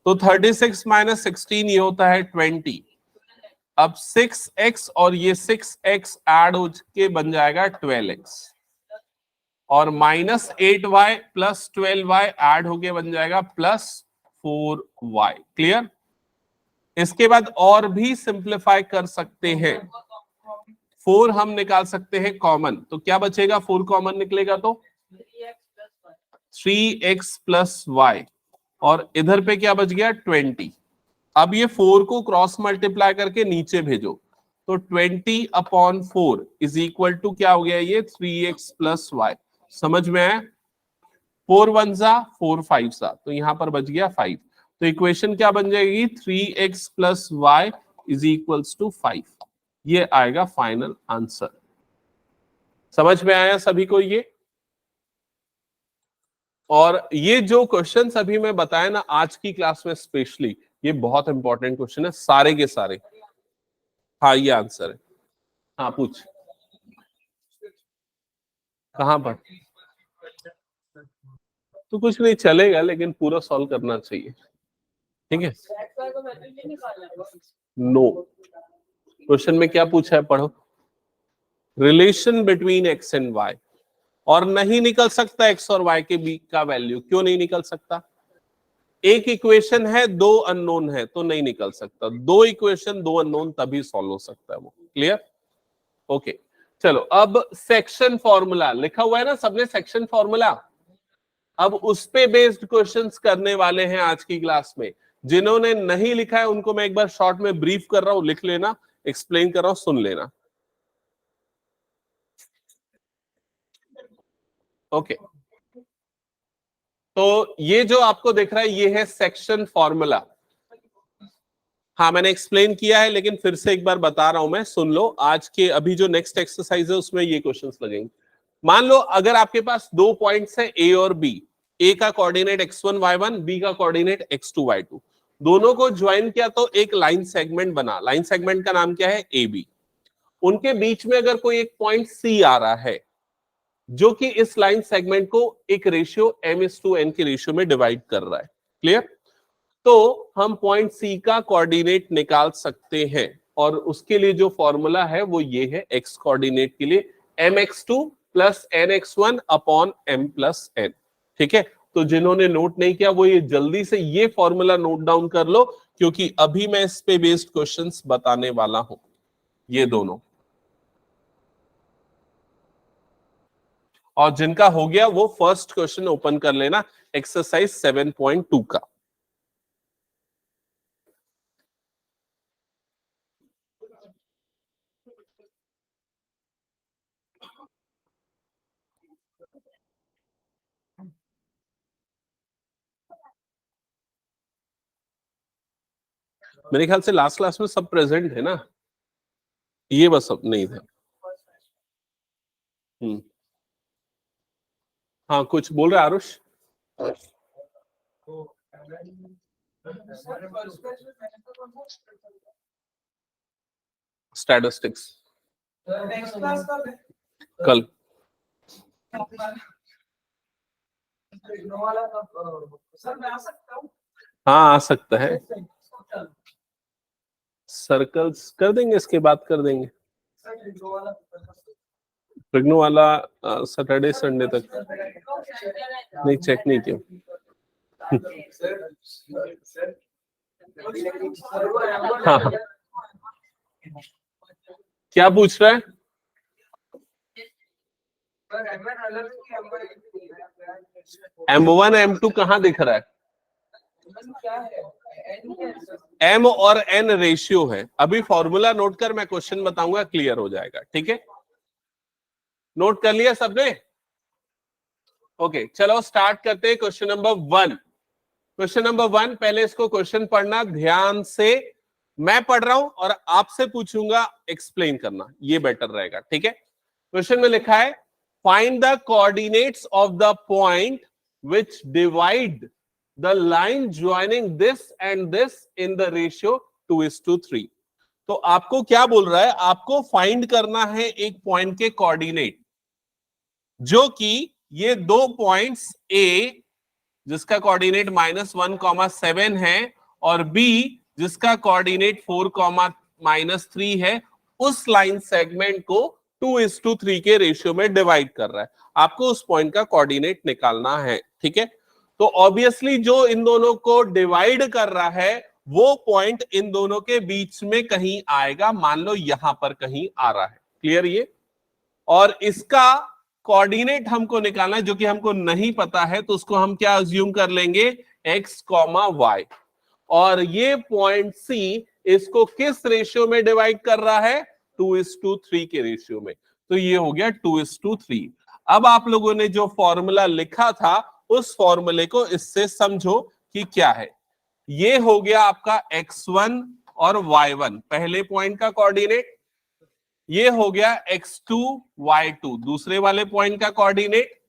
तो 36 माइनस 16 ये होता है 20। अब 6x और ये 6x ऐड हो के बन जाएगा 12x, और minus 8y plus 12y add होके बन जाएगा प्लस 4y। क्लियर? इसके बाद और भी सिंप्लीफाई कर सकते हैं। 4 हम निकाल सकते हैं कॉमन, तो क्या बचेगा? 4 कॉमन निकलेगा तो 3x प्लस y, और इधर पे क्या बच गया? 20। अब ये 4 को क्रॉस मल्टीप्लाई करके नीचे भेजो, तो 20/4 इज इक्वल टू क्या हो गया? ये 3x प्लस y। समझ में आया? 4 1 जा 4 5 सा, तो यहां पर बच गया 5। तो इक्वेशन क्या बन जाएगी? 3x plus y is equals to 5। ये आएगा फाइनल आंसर। समझ में आया सभी को ये? और ये जो क्वेश्चन अभी मैं बताया ना आज की क्लास में स्पेशली, ये बहुत इंपॉर्टेंट क्वेश्चन है सारे के सारे। हाँ ये आंसर है। हाँ पूछ, कहां पर? तो कुछ नहीं चलेगा, लेकिन पूरा सॉल्व करना चाहिए, ठीक है? नो, क्वेश्चन में क्या पूछा है पढ़ो। Relation between X and Y, और नहीं निकल सकता एक्स और वाई के बीच का वैल्यू। क्यों नहीं निकल सकता? एक इक्वेशन है, दो अननोन है, तो नहीं निकल सकता। दो इक्वेशन दो अननोन तभी सॉल्व हो सकता है वो। क्लियर? ओके चलो, अब सेक्शन फॉर्मूला लिखा हुआ है ना सबने, सेक्शन फॉर्मूला। अब उस पे बेस्ड क्वेश्चंस करने वाले हैं आज की क्लास में। जिन्होंने नहीं लिखा है उनको मैं एक बार शॉर्ट में ब्रीफ कर रहा हूं, लिख लेना, एक्सप्लेन कर रहा हूं, सुन लेना। ओके तो ये जो आपको दिख रहा है ये है सेक्शन फॉर्मूला। हाँ मैंने एक्सप्लेन किया है, लेकिन फिर से एक बार बता रहा हूं मैं, सुन लो। आज के अभी जो नेक्स्ट एक्सरसाइज है उसमें ये क्वेश्चंस लगेंगे। मान लो अगर आपके पास दो पॉइंट्स है ए और बी, ए का कोऑर्डिनेट x1 y1, बी का कोऑर्डिनेट x2 y2, दोनों को ज्वाइन किया तो एक लाइन सेगमेंट बना। लाइन सेगमेंट का नाम क्या है? A B. उनके बीच में अगर कोई एक पॉइंट सी आ रहा है जो कि इस लाइन सेगमेंट को एक रेशियो m/n के रेशियो में डिवाइड कर रहा है। क्लियर? तो हम पॉइंट सी का कोऑर्डिनेट निकाल सकते हैं, और उसके लिए जो फॉर्मूला है वो ये है, x कोऑर्डिनेट के लिए mx2 plus nx1 upon m plus n। ठीक है? तो जिन्होंने नोट नहीं किया वो ये जल्दी से ये फॉर्मूला नोट डाउन कर लो, क्योंकि अभी मैं इस पे बेस्ड क्वेश्चंस बताने वाला हूं, ये दोनों। और जिनका हो गया वो फर्स्ट क्वेश्चन ओपन कर लेना, एक्सरसाइज 7.2 का। मेरे ख्याल से लास्ट क्लास में सब प्रेजेंट है ना, ये बस अब नहीं थे। हाँ कुछ बोल रहे आरुष? स्टैटिस्टिक्स कल। सर मैं आ सकता हूँ? हाँ आ सकता है, सर्कल्स कर देंगे, इसके बाद कर देंगे। प्रिग्नो वाला सैटरडे संडे तक नहीं, चेक नहीं किया। हाँ क्या पूछ रहा है? M1 M2 कहाँ दिख रहा है? M और N रेशियो है। अभी फॉर्मूला नोट कर, मैं क्वेश्चन बताऊंगा, क्लियर हो जाएगा। ठीक है? नोट कर लिया सबने? ओके चलो स्टार्ट करते हैं क्वेश्चन नंबर 1। क्वेश्चन नंबर 1, पहले इसको क्वेश्चन पढ़ना ध्यान से। मैं पढ़ रहा हूं और आपसे पूछूंगा, एक्सप्लेन करना, ये बेटर रहेगा। ठीक है? क्वेश्चन में लिखा है, find the coordinates of the point which divide the line joining this and this in the ratio 2:3। तो आपको क्या बोल रहा है? आपको फाइंड करना है एक पॉइंट के कोऑर्डिनेट जो कि ये दो पॉइंट्स ए जिसका कोऑर्डिनेट -1, 7 है, और बी जिसका कोऑर्डिनेट 4,-3 है उस लाइन सेगमेंट को 2:3 के रेशियो में डिवाइड कर रहा है। आपको उस पॉइंट का कोऑर्डिनेट निकालना है, ठीक है। तो ऑब्वियसली जो इन दोनों को डिवाइड कर रहा है वो पॉइंट इन दोनों के बीच में कहीं आएगा, मान लो यहां पर कहीं आ रहा है। क्लियर ये? और इसका कोऑर्डिनेट हमको निकालना है जो कि हमको नहीं पता है, तो उसको हम क्या अज्यूम कर लेंगे, x, y। और ये पॉइंट C इसको किस रेशियो में डिवाइड कर रहा है, 2:3 के रेशियो में। तो ये हो गया 2:3। अब आप लोगों ने जो फॉर्मूला लिखा था उस फॉर्मूले को इससे समझो कि क्या है। ये हो गया आपका x1 और y1 पहले पॉइंट का कोऑर्डिनेट, ये हो गया x2 y2 दूसरे वाले पॉइंट का कोऑर्डिनेट,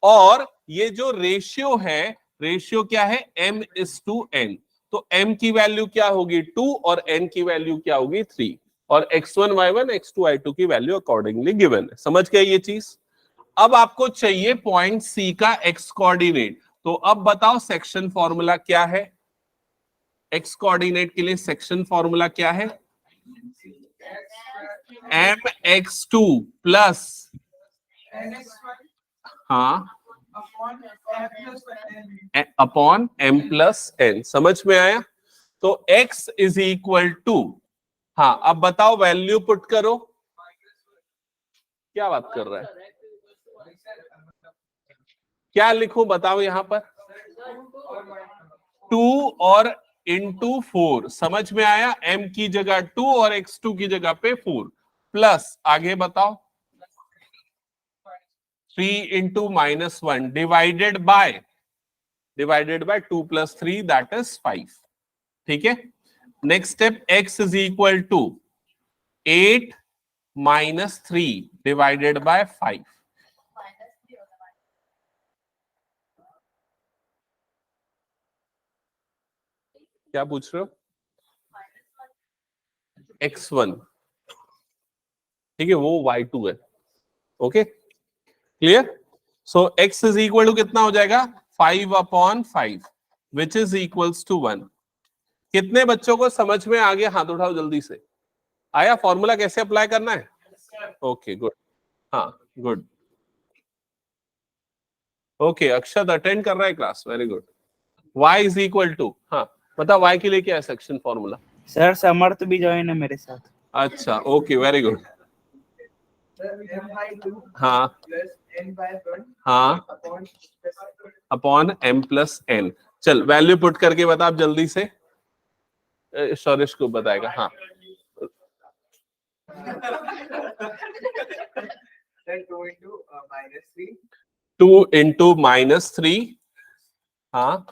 और ये जो रेशियो है, रेशियो क्या है, m:n। तो m की वैल्यू क्या होगी 2 और n की वैल्यू क्या होगी 3, और x1 y1 x2 y2 की वैल्यू अकॉर्डिंगली गिवन है। समझ गए ये चीज? अब आपको चाहिए पॉइंट C का x कोऑर्डिनेट। तो अब बताओ सेक्शन फॉर्मूला क्या है, x कोऑर्डिनेट के लिए सेक्शन फॉर्मूला क्या है, mx2 प्लस, हाँ, अपॉन m+n। समझ में आया? तो x इज इक्वल टू, हाँ अब बताओ वैल्यू पुट करो। क्या बात कर रहा है, क्या लिखूं बताओ यहां पर, 2 और इंटू 4। समझ में आया? m की जगह 2 और x2 की जगह पे 4, प्लस आगे बताओ 3 into -1 divided by 2 + 3 that is 5। ठीक है, next step, x is equal to 8 - 3 divided by 5। क्या पूछ रहे हो? x1, ठीक है, वो y2 है। Okay, clear? So x is equal to कितना हो जाएगा, 5/5 विच इज इक्वल्स टू 1। कितने बच्चों को समझ में आ गया? हाथ उठाओ जल्दी से। आया फॉर्मूला कैसे अप्लाई करना है? ओके गुड, हाँ गुड। ओके, अक्षत अटेंड कर रहा है class, very good. y is equal to, हाँ बताओ y के लिए क्या है सेक्शन फॉर्मूला? सर समर्थ भी ज्वाइन है मेरे साथ। अच्छा, ओके, वेरी गुड। हाँ हाँ, अपॉन m+n। चल वैल्यू पुट करके बता आप जल्दी से, शौरिश को बताएगा। हाँ 2 इंटू -3, हाँ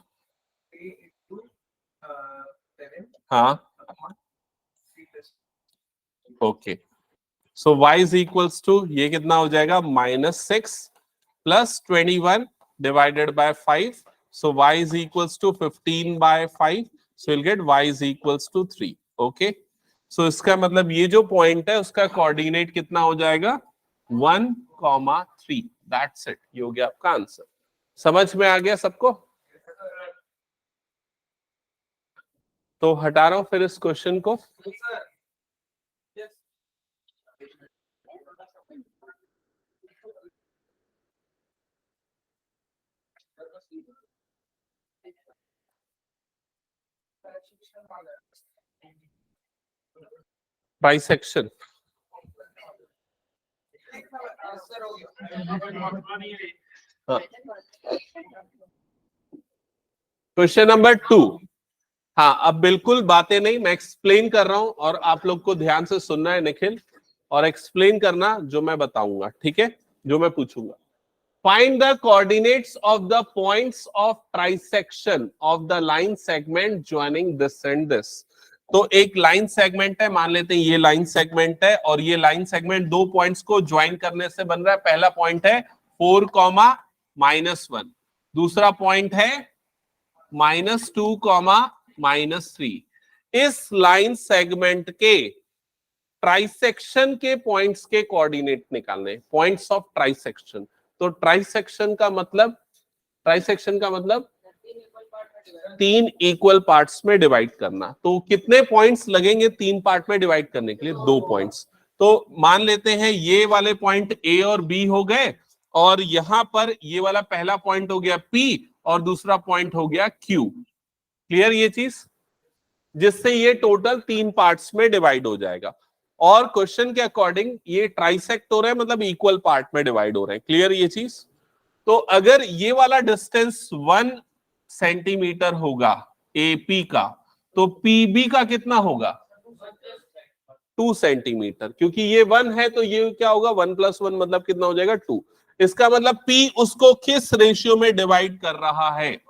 हाँ, okay. So y is equals to, ये कितना हो जाएगा, -6 plus 21 divided by 5। So y is equals to 15/5। So will get y is equals to 3। Okay, so इसका मतलब ये जो पॉइंट है उसका कोऑर्डिनेट कितना हो जाएगा, 1,3। दैट्स इट, ये हो गया आपका आंसर। समझ में आ गया सबको? तो हटा रहा हूं फिर इस क्वेश्चन को। Bisection, question number 2। हाँ अब बिल्कुल बातें नहीं, मैं एक्सप्लेन कर रहा हूं और आप लोग को ध्यान से सुनना है निखिल, और एक्सप्लेन करना जो मैं बताऊंगा, ठीक है, जो मैं पूछूंगा। Find the coordinates of the points of trisection of the line segment joining this and this. तो एक लाइन सेगमेंट है, मान लेते हैं ये लाइन सेगमेंट है, और ये लाइन सेगमेंट दो पॉइंट्स को ज्वाइन करने से बन रहा है। पहला पॉइंट है 4,-1, दूसरा पॉइंट है -2, -3। इस लाइन सेगमेंट के ट्राइसेक्शन के पॉइंट्स के कोऑर्डिनेट निकालने, पॉइंट्स ऑफ ट्राइसेक्शन। तो ट्राइसेक्शन का मतलब, ट्राइसेक्शन का मतलब तीन इक्वल पार्ट्स में डिवाइड करना। तो कितने पॉइंट्स लगेंगे तीन पार्ट में डिवाइड करने के लिए? 2 पॉइंट्स। तो मान लेते हैं ये वाले पॉइंट ए और बी हो गए, और यहां पर ये वाला पहला पॉइंट हो गया पी और दूसरा पॉइंट हो गया क्यू। क्लियर ये चीज? जिससे ये टोटल तीन पार्ट्स में डिवाइड हो जाएगा। और क्वेश्चन के अकॉर्डिंग ये ट्राइसेक्ट हो रहा है, मतलब इक्वल पार्ट में डिवाइड हो रहे हैं। क्लियर ये चीज? तो अगर ये वाला डिस्टेंस 1 सेंटीमीटर होगा एपी का, तो पीबी का कितना होगा? 2 सेंटीमीटर। क्योंकि ये 1 है तो ये क्या होगा? 1 + 1 मतलब कितना हो जाएगा? 2। इसका मतलब पी उसको किस रेशियो में डिवाइड कर रहा है?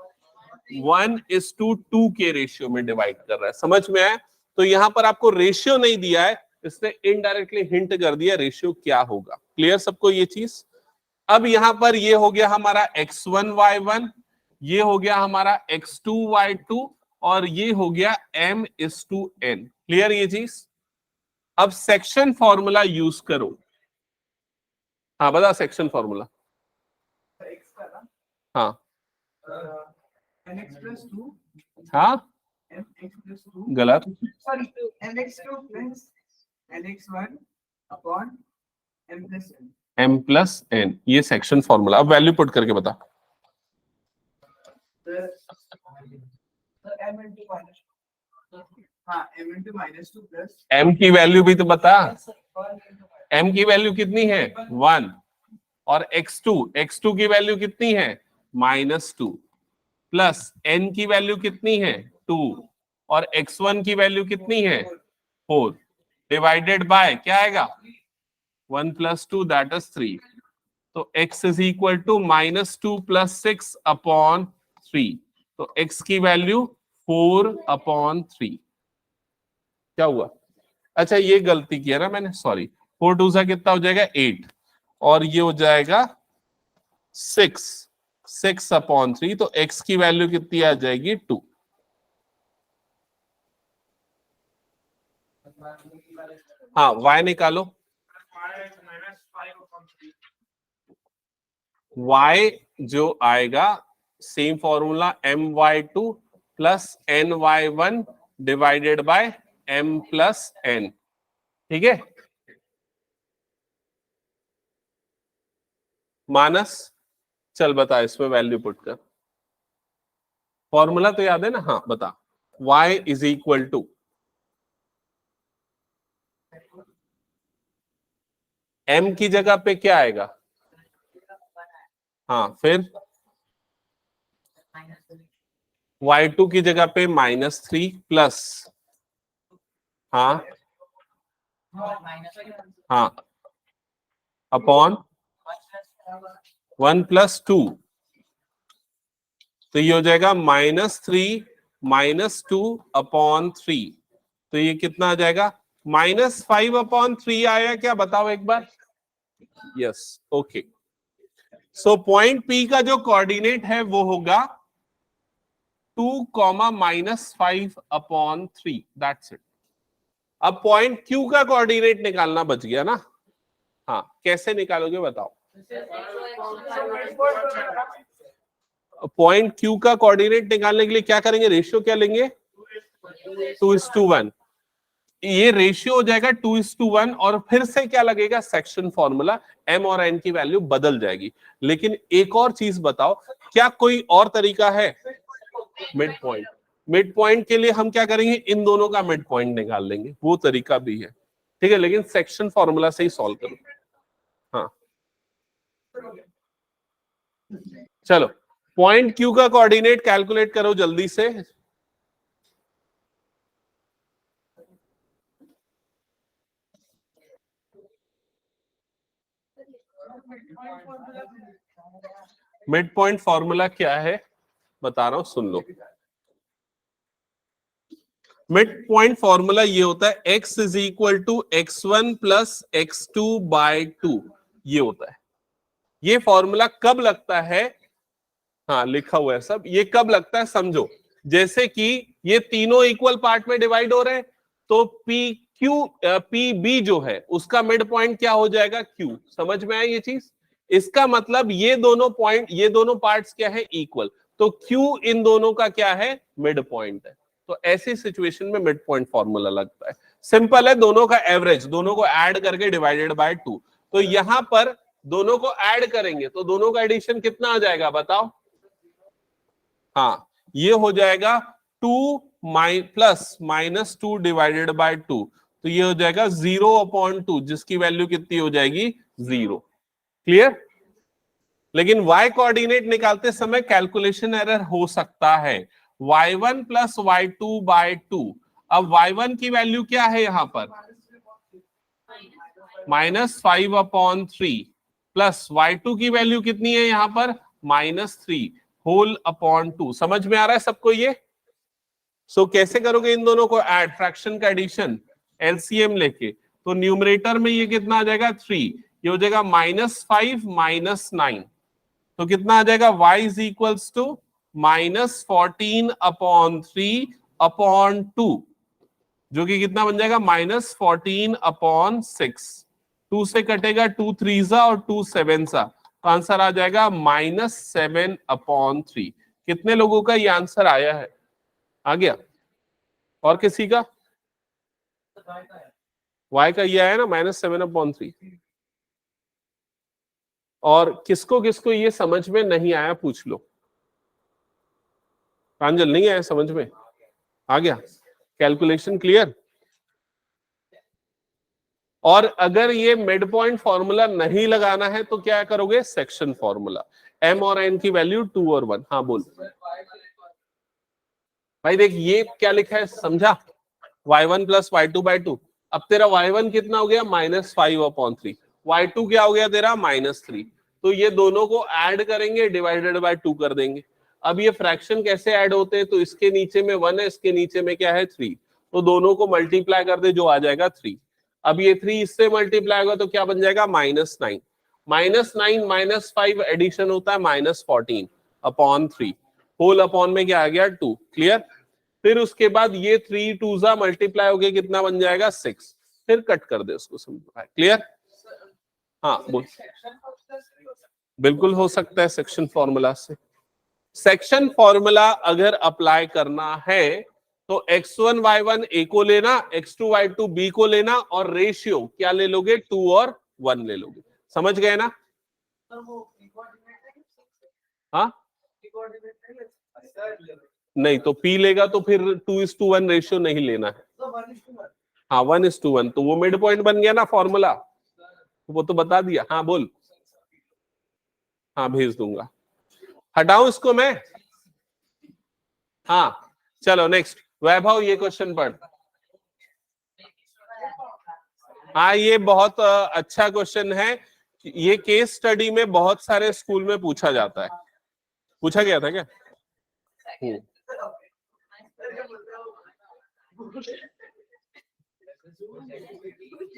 1:2 के रेशियो में डिवाइड कर रहा है। समझ में आया? तो यहां पर आपको रेशियो नहीं दिया है, इसने इनडायरेक्टली हिंट कर दिया रेशियो क्या होगा। क्लियर सबको ये चीज? अब यहां पर ये हो गया हमारा x1 y1, ये हो गया हमारा x2 y2, और ये हो गया m/n। क्लियर ये चीज? अब सेक्शन फॉर्मूला यूज करो। हाँ बता सेक्शन फॉर्मूला। हाँ nx + 2 हाँ mx + 2 गलत। sorry nx2 + nx1 upon m + n। m+n, ये सेक्शन फॉर्मूला। अब वैल्यू पुट करके बता। m into minus हाँ m into -2 plus m की वैल्यू भी तो बता। m की वैल्यू कितनी है? 1। और x2 की वैल्यू कितनी है? -2 प्लस n की वैल्यू कितनी है? 2 और x1 की वैल्यू कितनी है? 4 डिवाइडेड बाय क्या आएगा? 1 + 2 दैट इज 3। तो x is equal to -2 + 6 upon 3। तो x की वैल्यू 4/3। क्या हुआ? अच्छा ये गलती किया ना मैंने, सॉरी। 4 2 सा कितना हो जाएगा? 8, और ये हो जाएगा 6/3। तो x की वैल्यू कितनी आ जाएगी? 2। हाँ y निकालो। y जो आएगा same formula my2 + ny1 divided by m+n। ठीक है मानस? चल बता इसमें वैल्यू पुट कर। फॉर्मूला तो याद है ना? हाँ बता। y is equal to m की जगह पे क्या आएगा? हाँ फिर y2 की जगह पे -3 प्लस, हाँ हाँ अपॉन 1 + 2। तो ये हो जाएगा -3 -2/3। तो ये कितना आ जाएगा? -5/3 आया क्या? बताओ एक बार। Yes okay. So point P का जो कोऑर्डिनेट है वो होगा 2, -5/3। That's it. अब पॉइंट Q का कोऑर्डिनेट निकालना बच गया ना? हाँ कैसे निकालोगे बताओ? पॉइंट Q का कोऑर्डिनेट निकालने के लिए क्या करेंगे? रेशियो क्या लेंगे? 2:1। ये रेशियो हो जाएगा 2:1, और फिर से क्या लगेगा? Section formula. m और n की वैल्यू बदल जाएगी। लेकिन एक और चीज बताओ, क्या कोई और तरीका है? Mid point. मिड पॉइंट के लिए हम क्या करेंगे? इन दोनों का मिड पॉइंट निकाल लेंगे, वो तरीका भी है। ठीक है, लेकिन सेक्शन फॉर्मूला से ही सॉल्व करो। हाँ चलो पॉइंट Q का कोऑर्डिनेट कैलकुलेट करो जल्दी से। मिड पॉइंट फॉर्मूला क्या है बता रहा हूं, सुन लो। मिड पॉइंट फॉर्मूला ये होता है x is equal to x1 + x2/2। ये होता है। ये फॉर्मूला कब लगता है? हाँ लिखा हुआ है सब। ये कब लगता है समझो। जैसे कि ये तीनों इक्वल पार्ट में डिवाइड हो रहे हैं, तो PB जो है उसका मिड पॉइंट क्या हो जाएगा? Q। समझ में आया ये चीज? इसका मतलब ये दोनों पॉइंट, ये दोनों पार्ट्स क्या है? इक्वल। तो Q इन दोनों का क्या है, मिड पॉइंट है। तो ऐसी सिचुएशन में मिड पॉइंट फॉर्मूला लगता है। सिंपल है, दोनों का एवरेज, दोनों को ऐड करके डिवाइडेड बाय 2। तो यहां पर दोनों को ऐड करेंगे तो दोनों का एडिशन कितना आ जाएगा बताओ? हाँ, ये हो जाएगा 2 प्लस -2 डिवाइडेड बाय 2, तो ये हो जाएगा 0/2, जिसकी वैल्यू कितनी हो जाएगी, 0। क्लियर? लेकिन y कोऑर्डिनेट निकालते समय कैलकुलेशन एरर हो सकता है। y1 प्लस y2 बाय 2, अब y1 की वैल्यू क्या है यहां पर, -5/3, प्लस y2 की वैल्यू कितनी है यहां पर, -3 होल अपॉन 2। समझ में आ रहा है सबको ये? सो कैसे करोगे इन दोनों को ऐड, फ्रैक्शन का एडिशन, एलसीएम लेके। तो न्यूमरेटर में ये कितना आ जाएगा, 3, ये हो जाएगा -5 -9, तो कितना आ जाएगा, y इज इक्वल्स टू -14/3/2, जो कि कितना बन जाएगा, -14/6। 2 से कटेगा 2 3 और 2 7, तो आंसर आ जाएगा -7/3। कितने लोगों का ये आंसर आया है? आ गया? और किसी का? y का ये आया ना, -7/3। और किसको किसको ये समझ में नहीं आया पूछ लो। प्रांजल, नहीं आया समझ में? आ गया? Calculation clear? और अगर ये मिड पॉइंट फॉर्मूला नहीं लगाना है तो क्या करोगे, सेक्शन फॉर्मूला। m और n की वैल्यू 2 और 1। हाँ बोल भाई, देख ये क्या लिखा है समझा, y1 प्लस y2 बाय 2। अब तेरा y1 कितना हो गया, -5/3, y2 क्या हो गया तेरा, -3। तो ये दोनों को ऐड करेंगे, डिवाइडेड बाय 2 कर देंगे। अब ये फ्रैक्शन कैसे ऐड होते हैं, तो इसके नीचे में 1 है, इसके नीचे में क्या है, 3, तो दोनों को मल्टीप्लाई कर दे, जो आ जाएगा 3। अब ये 3 इससे मल्टीप्लाई होगा तो क्या बन जाएगा, -9। -9 -5 एडिशन होता है -14/3, होल अपॉन में क्या आ गया, 2। क्लियर? फिर उसके बाद ये 3 2 मल्टीप्लाई हो गया, कितना बन जाएगा, 6। फिर कट कर दे उसको, सिंपल। क्लियर? हाँ बोल। बिल्कुल हो सकता है सेक्शन फॉर्मूला से। सेक्शन फॉर्मूला अगर अप्लाई करना है तो x1 y1 a को लेना, x2 y2 b को लेना, और रेशियो क्या ले लोगे, 2 और 1 ले लोगे। समझ गए ना? हाँ नहीं, तो p लेगा तो फिर 2:1 रेशियो नहीं लेना है। हाँ 1:1, तो वो मिड पॉइंट बन गया ना फॉर्मूला, वो तो बता दिया। हाँ बोल। हाँ भेज दूंगा, हटाऊं इसको मैं? हाँ चलो नेक्स्ट। वैभव ये क्वेश्चन पढ़। हाँ ये बहुत अच्छा क्वेश्चन है, ये केस स्टडी में बहुत सारे स्कूल में पूछा जाता है। पूछा गया था क्या?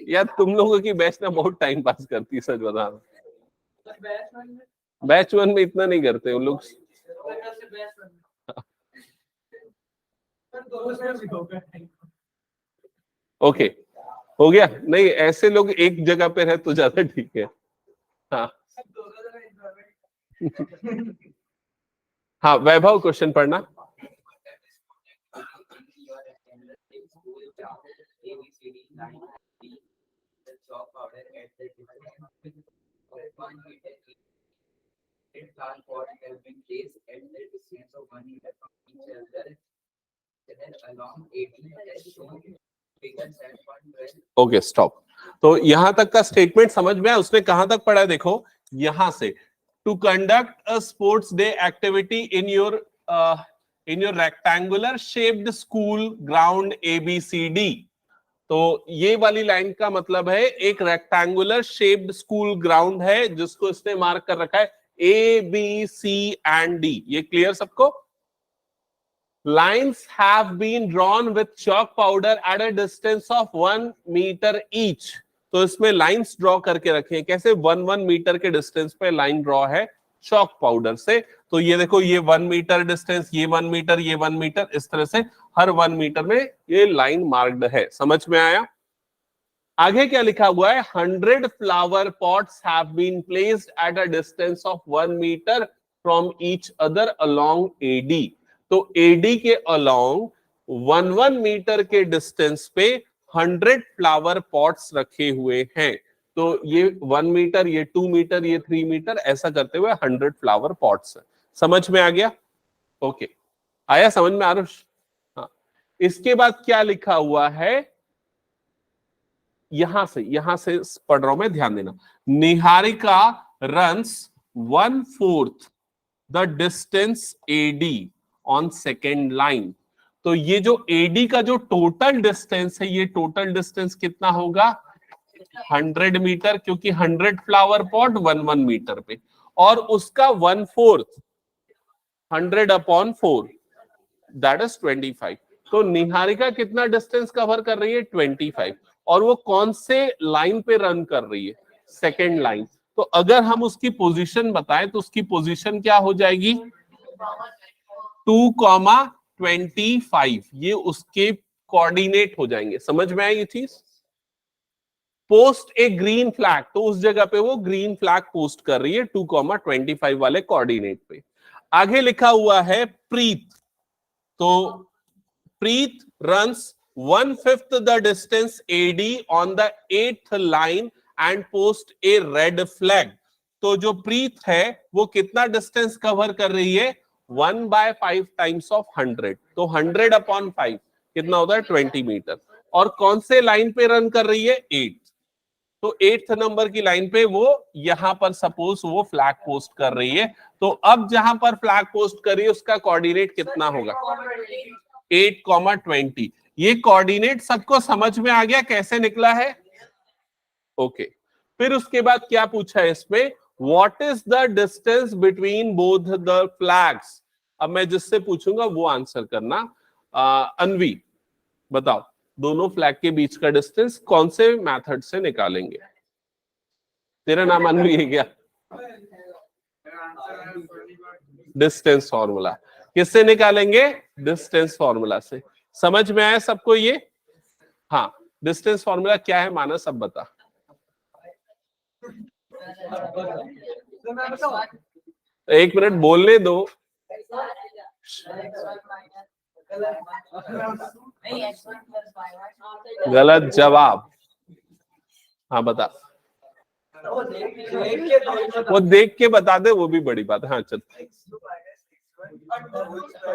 यार तुम लोगों की बैच ना बहुत टाइम पास करती है, सच बता रहा। बैच 1 में इतना नहीं करते उन लोग। ओके हो गया? नहीं ऐसे लोग एक जगह पे रहे तो ज्यादा ठीक है। हाँ हाँ वैभव क्वेश्चन पढ़ना। Okay stop. तो यहां तक का स्टेटमेंट समझ में आया? उसने कहां तक पढ़ा है देखो, यहां से, to conduct a sports day activity in your rectangular shaped school ground ABCD। तो ये वाली लाइन का मतलब है एक रेक्टेंगुलर शेप्ड स्कूल ग्राउंड है जिसको इसने मार्क कर रखा है ABC and D। ये क्लियर सबको? Lines have been drawn with chalk powder at a distance of 1 meter each। तो इसमें लाइंस ड्रॉ करके रखे हैं, कैसे, 1 मीटर के डिस्टेंस पे लाइन ड्रॉ है चॉक पाउडर से। तो ये देखो, ये 1 मीटर डिस्टेंस, ये 1 मीटर, ये 1 मीटर, इस तरह से हर 1 मीटर में ये लाइन मार्क्ड है। समझ में आया? आगे क्या लिखा हुआ है, 100 flower pots have been placed at a distance of 1 metre from each other along AD. तो एडी के अलोंग 1 मीटर के डिस्टेंस पे 100 फ्लावर पॉट्स रखे हुए हैं। तो ये 1 मीटर, ये 2 मीटर, ये 3 मीटर, ऐसा करते हुए 100 फ्लावर पॉट्स है। समझ में आ गया? ओके, आया समझ में आरुष? हाँ, इसके बाद क्या लिखा हुआ है, यहां से पढ़ रहा हूं मैं, ध्यान देना। Niharika runs 1/4 the distance AD on second line. तो ये जो एडी का जो टोटल डिस्टेंस है, ये टोटल डिस्टेंस कितना होगा? 100 मीटर, क्योंकि 100 फ्लावर पॉट 1 मीटर पे, और उसका 1/4 100/4 दैट इज 25। तो निहारिका कितना डिस्टेंस कवर कर रही है? 25। और वो कौन से लाइन पे रन कर रही है? Second line. तो अगर हम उसकी पोजीशन बताएं तो उसकी पोजीशन क्या हो जाएगी? 2,25। ये उसके कोऑर्डिनेट हो जाएंगे। समझ में आई ये चीज? पोस्ट ए ग्रीन फ्लैग, तो उस जगह पे वो ग्रीन फ्लैग पोस्ट कर रही है 2,25 वाले कोऑर्डिनेट पे। आगे लिखा हुआ है प्रीत। तो प्रीत runs 1/5 the distance AD on the 8th line and post a red flag। तो जो प्रीत है वो कितना डिस्टेंस कवर कर रही है? 1/5 टाइम्स ऑफ 100। तो 100/5 कितना होता है? 20 मीटर। और कौन से लाइन पे रन कर रही है? 8। तो 8th नंबर की लाइन पे वो यहां पर सपोज वो फ्लैग पोस्ट कर रही है। तो अब जहां पर फ्लैग पोस्ट कर रही है उसका कोऑर्डिनेट कितना होगा? 8,20। ये कोऑर्डिनेट सबको समझ में आ गया कैसे निकला है? ओके, फिर उसके बाद क्या पूछा है इसमें? What is the distance between both the flags. अब मैं जिससे पूछूंगा वो आंसर करना। अनवी बताओ, दोनों फ्लैग के बीच का डिस्टेंस कौन से मेथड से निकालेंगे? तेरा नाम अनवी है क्या? Distance formula. किससे निकालेंगे? डिस्टेंस फॉर्मूला से। समझ में आया सबको ये? हाँ, डिस्टेंस फॉर्मूला क्या है मानस, सब बता। एक मिनट बोलने दो। गलत जवाब। हाँ बता। वो देख के बता दे, वो भी बड़ी बात है। हाँ चल,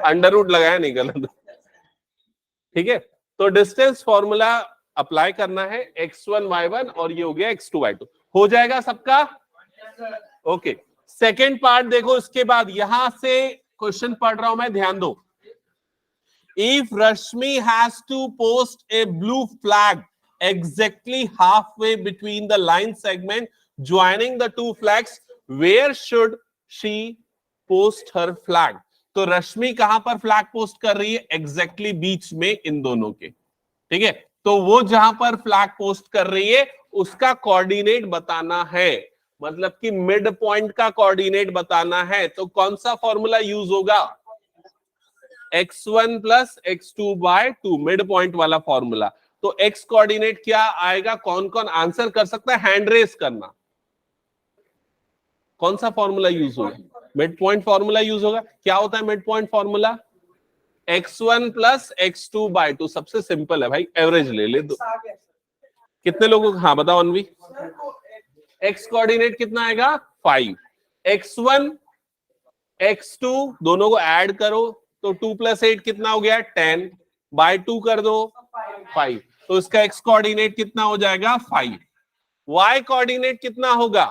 अंडर रूट लगाया नहीं, गलत। ठीक है, तो डिस्टेंस फॉर्मूला अप्लाई करना है x1 y1 और ये हो गया x2 y2। हो जाएगा सबका? ओके, सेकेंड पार्ट देखो। इसके बाद यहां से क्वेश्चन पढ़ रहा हूं मैं, ध्यान दो। If Rashmi has to post a blue flag exactly halfway between the line segment joining the two flags, where should she post her flag? तो रश्मि कहां पर फ्लैग पोस्ट कर रही है? एग्जैक्टली बीच में इन दोनों के। ठीक है, तो वो जहां पर फ्लैग पोस्ट कर रही है उसका कोऑर्डिनेट बताना है, मतलब कि मिड पॉइंट का कोऑर्डिनेट बताना है। तो कौन सा फॉर्मूला यूज होगा? x1 + x2/2, मिड पॉइंट वाला फॉर्मूला। तो x कोऑर्डिनेट क्या आएगा? कौन कौन आंसर कर सकता है? हैंड रेस करना। कौन सा फॉर्मूला यूज होगा? मिड पॉइंट फॉर्मूला यूज होगा। क्या होता है mid point formula? x1 + x2/2। सबसे सिंपल है भाई, एवरेज ले ले दो। कितने लोगों को? हाँ बताओ अनवी। x कोऑर्डिनेट कितना आएगा? 5। x1 x2 दोनों को ऐड करो तो 2 + 8 कितना हो गया? 10/2 कर दो 5। तो इसका x कोऑर्डिनेट कितना हो जाएगा? 5। y कोऑर्डिनेट कितना होगा?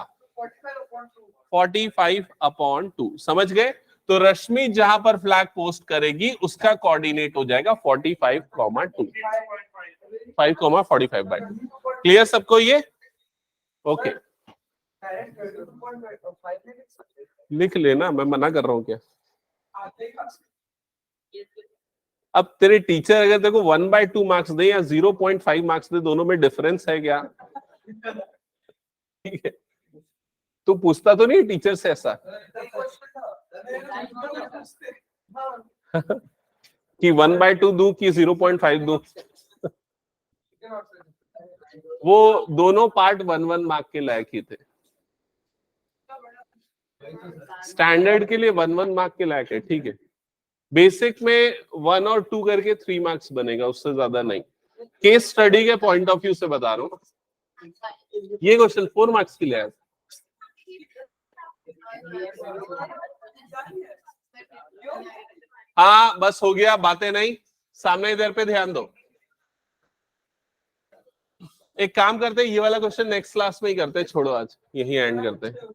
45/2। समझ गए? तो रश्मि जहां पर फ्लैग पोस्ट करेगी उसका कोऑर्डिनेट हो जाएगा 45,2, 5,45/2। क्लियर सबको ये? ओके, लिख लेना, मैं मना कर रहा हूं क्या? अब तेरे टीचर अगर तेरे को 1/2 मार्क्स दे या 0.5 मार्क्स दे, दोनों में डिफरेंस है क्या? ठीक है, तू पूछता तो नहीं टीचर से ऐसा कि 1/2 दूं कि 0.5 दूं? वो दोनों पार्ट 1-1 मार्क के लायक ही थे। स्टैंडर्ड के लिए 1 मार्क के लायक है, ठीक है। बेसिक में 1 और 2 करके 3 मार्क्स बनेगा, उससे ज्यादा नहीं। केस स्टडी के पॉइंट ऑफ व्यू से बता रहा हूँ। ये क्वेश्चन 4 मार्क्स के लिए है। हाँ बस हो गया, बातें नहीं, सामने इधर पे ध्यान दो। एक काम करते हैं, ये वाला क्वेश्चन नेक्स्ट क्लास में ही करते हैं, छोड़ो आज यही एंड करते हैं।